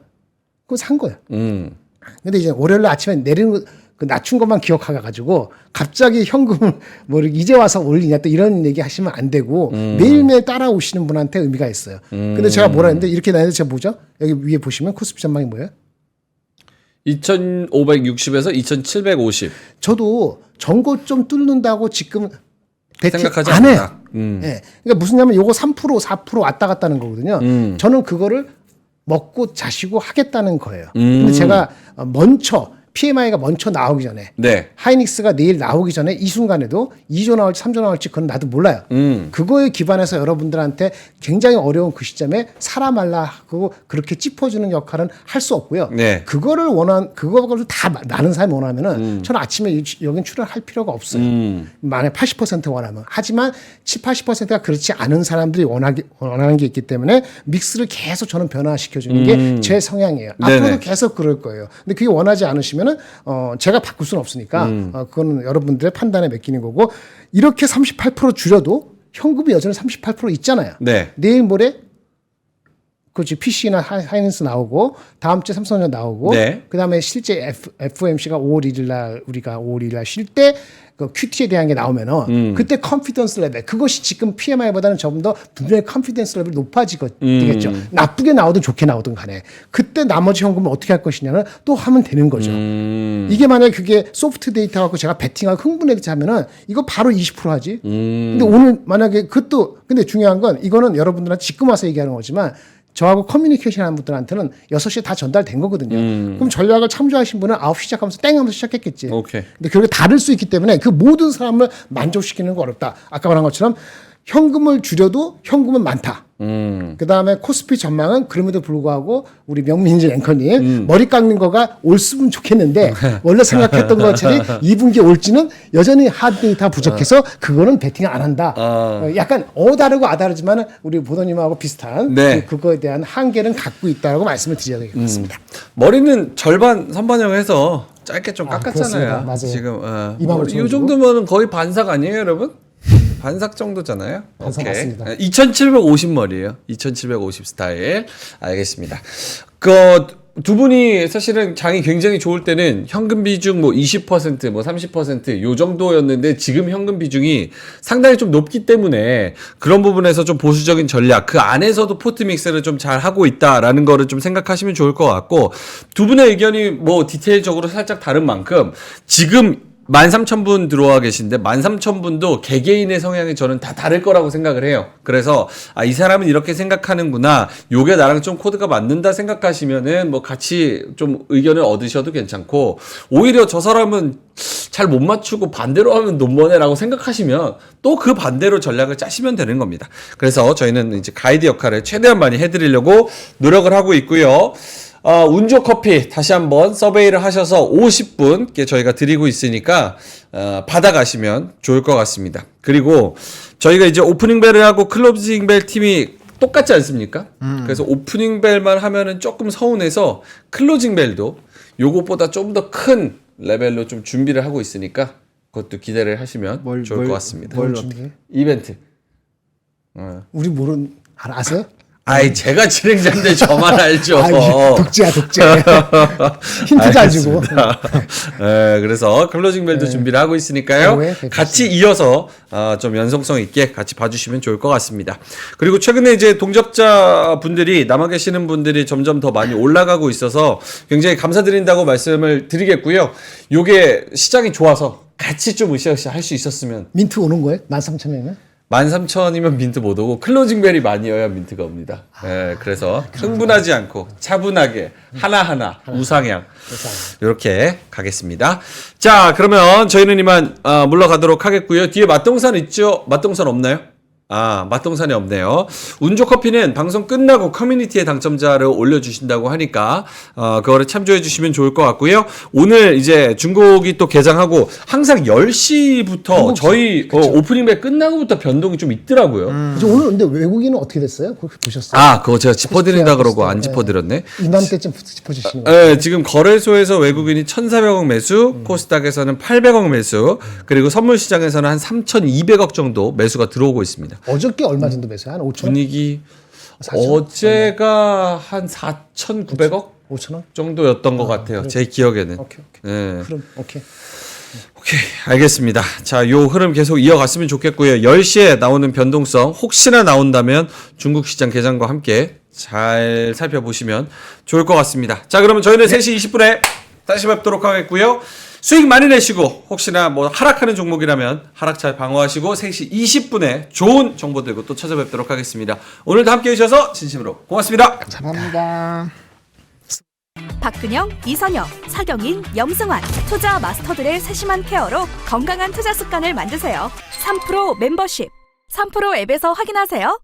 그거 산 거예요. 근데 이제 월요일 아침에 내리는 그 낮춘 것만 기억하가지고 갑자기 현금을 뭐 이제 와서 올리냐 또 이런 얘기 하시면 안 되고 매일매일 따라오시는 분한테 의미가 있어요. 근데 제가 뭐라 했는데 이렇게 나는데 제가 뭐죠? 여기 위에 보시면 코스피 전망이 뭐예요? 2560에서 2750. 저도 전고점 뚫는다고 지금 배팅 생각하지 안 해요. 않는다. 예. 그러니까 무슨냐면 요거 3% 4% 왔다 갔다 하는 거거든요. 저는 그거를 먹고 자시고 하겠다는 거예요. 근데 제가 먼저 PMI가 먼저 나오기 전에 네. 하이닉스가 내일 나오기 전에 이 순간에도 2조 나올지 3조 나올지 그건 나도 몰라요. 그거에 기반해서 여러분들한테 굉장히 어려운 그 시점에 사라 말라 하고 그렇게 짚어주는 역할은 할 수 없고요. 네. 그거를 그거를 다 많은 사람이 원하면은 저는 아침에 여긴 출연할 필요가 없어요. 만약 80% 원하면. 하지만 80%가 그렇지 않은 사람들이 원하는 게 있기 때문에 믹스를 계속 저는 변화시켜주는 게 제 성향이에요. 네네. 앞으로도 계속 그럴 거예요. 근데 그게 원하지 않으시면은 제가 바꿀 수는 없으니까 그거는 여러분들의 판단에 맡기는 거고 이렇게 38% 줄여도 현금이 여전히 38% 있잖아요. 네. 내일 모레 그렇지 PC나 하이닉스 나오고 다음 주에 삼성전자 나오고 네. 그다음에 실제 FOMC가 5월 1일 날 우리가 5월 1일 날 쉴 때 그 QT에 대한 게 나오면은 그때 컨피던스 레벨 그것이 지금 PMI보다는 조금 더 분명히 컨피던스 레벨이 높아지겠죠. 나쁘게 나오든 좋게 나오든 간에 그때 나머지 현금을 어떻게 할 것이냐는 또 하면 되는 거죠. 이게 만약에 그게 소프트 데이터 갖고 제가 베팅하고 흥분해서 하면은 이거 바로 20% 하지. 근데 오늘 만약에 그것도 근데 중요한 건 이거는 여러분들한테 지금 와서 얘기하는 거지만 저하고 커뮤니케이션 하는 분들한테는 6시에 다 전달된 거거든요. 그럼 전략을 참조하신 분은 9시 시작하면서 땡 하면서 시작했겠지. 오케이. 근데 그게 다를 수 있기 때문에 그 모든 사람을 만족시키는 거 어렵다. 아까 말한 것처럼 현금을 줄여도 현금은 많다. 그 다음에 코스피 전망은 그럼에도 불구하고 우리 명민지 앵커님 머리 깎는 거가 올수면 좋겠는데 원래 생각했던 것처럼 2분기에 올지는 여전히 하드 데이터 부족해서 그거는 베팅을 안 한다. 약간 다르고 다르지만 우리 보도님하고 비슷한 네. 그거에 대한 한계는 갖고 있다고 말씀을 드려야 될 것 같습니다. 머리는 절반 선반영해서 짧게 좀 깎았잖아요. 그렇습니다. 맞아요. 지금 25,000 이 정도면 거의 반삭 아니에요, 여러분? 반삭 정도잖아요. 반삭 오케이. 맞습니다. 2750머리예요. 2750 스타일. 알겠습니다. 그 두 분이 사실은 장이 굉장히 좋을 때는 현금 비중 뭐 20%, 뭐 30%요 정도였는데 지금 현금 비중이 상당히 좀 높기 때문에 그런 부분에서 좀 보수적인 전략, 그 안에서도 포트 믹스를 좀 잘 하고 있다라는 거를 좀 생각하시면 좋을 것 같고 두 분의 의견이 뭐 디테일적으로 살짝 다른 만큼 지금 13,000분 들어와 계신데 13,000분도 개개인의 성향이 저는 다 다를 거라고 생각을 해요. 그래서 이 사람은 이렇게 생각하는구나. 요게 나랑 좀 코드가 맞는다 생각하시면은 뭐 같이 좀 의견을 얻으셔도 괜찮고 오히려 저 사람은 잘 못 맞추고 반대로 하면 논머네라고 생각하시면 또 그 반대로 전략을 짜시면 되는 겁니다. 그래서 저희는 이제 가이드 역할을 최대한 많이 해드리려고 노력을 하고 있고요. 운조 커피 다시 한번 서베이를 하셔서 50분께 저희가 드리고 있으니까 받아가시면 좋을 것 같습니다. 그리고 저희가 이제 오프닝 벨을 하고 클로징 벨 팀이 똑같지 않습니까? 그래서 오프닝 벨만 하면은 조금 서운해서 클로징 벨도 요것보다 좀 더 큰 레벨로 좀 준비를 하고 있으니까 그것도 기대를 하시면 좋을 것 같습니다. 뭘 준비해? 이벤트. 우리 아세요? 아이 제가 진행자인데 저만 알죠. 독재야. 힌트 잘 주고. 네, 그래서 클로징 벨도 준비를 하고 있으니까요. 같이 이어서 좀 연속성 있게 같이 봐주시면 좋을 것 같습니다. 그리고 최근에 이제 동접자 분들이 남아 계시는 분들이 점점 더 많이 올라가고 있어서 굉장히 감사드린다고 말씀을 드리겠고요. 요게 시장이 좋아서 같이 좀 으쌰으쌰 할 수 있었으면. 민트 오는 거예요? 13,000명이면? 13,000이면 민트 못 오고 클로징벨이 많이 어야 민트가 옵니다. 네, 그래서 흥분하지 않고 차분하게 하나하나 우상향 이렇게 가겠습니다. 자, 그러면 저희는 이만 물러가도록 하겠고요. 뒤에 맛동산 있죠? 맛동산 없나요? 맛동산이 없네요. 운조커피는 방송 끝나고 커뮤니티에 당첨자를 올려주신다고 하니까 그거를 참조해 주시면 좋을 것 같고요. 오늘 이제 중국이 또 개장하고 항상 10시부터 저희 오프닝벨 끝나고부터 변동이 좀 있더라고요. 오늘 근데 외국인은 어떻게 됐어요? 그거 보셨어요? 그거 제가 짚어드린다 그러고 안 짚어드렸네. 이맘때쯤 짚어주시는 거예요. 네, 지금 거래소에서 외국인이 1,400억 매수, 코스닥에서는 800억 매수, 그리고 선물시장에서는 한 3,200억 정도 매수가 들어오고 있습니다. 어저께 얼마 정도 매수요? 한 5천? 분위기 어제가 한 4,900억? 5,000원? 정도였던 것 같아요. 제 기억에는. 오케이. 네. 그럼 오케이. 오케이, 알겠습니다. 자, 요 흐름 계속 이어갔으면 좋겠고요. 10시에 나오는 변동성 혹시나 나온다면 중국 시장 개장과 함께 잘 살펴보시면 좋을 것 같습니다. 자, 그러면 저희는 3시 20분에 다시 뵙도록 하겠고요. 수익 많이 내시고 혹시나 뭐 하락하는 종목이라면 하락 잘 방어하시고 3시 20분에 좋은 정보 들고 또 찾아뵙도록 하겠습니다. 오늘도 함께 해주셔서 진심으로 고맙습니다. 감사합니다. 박근영, 이선영, 사경인, 염승환 투자 마스터들의 세심한 케어로 건강한 투자 습관을 만드세요. 3프로 멤버십 3프로 앱에서 확인하세요.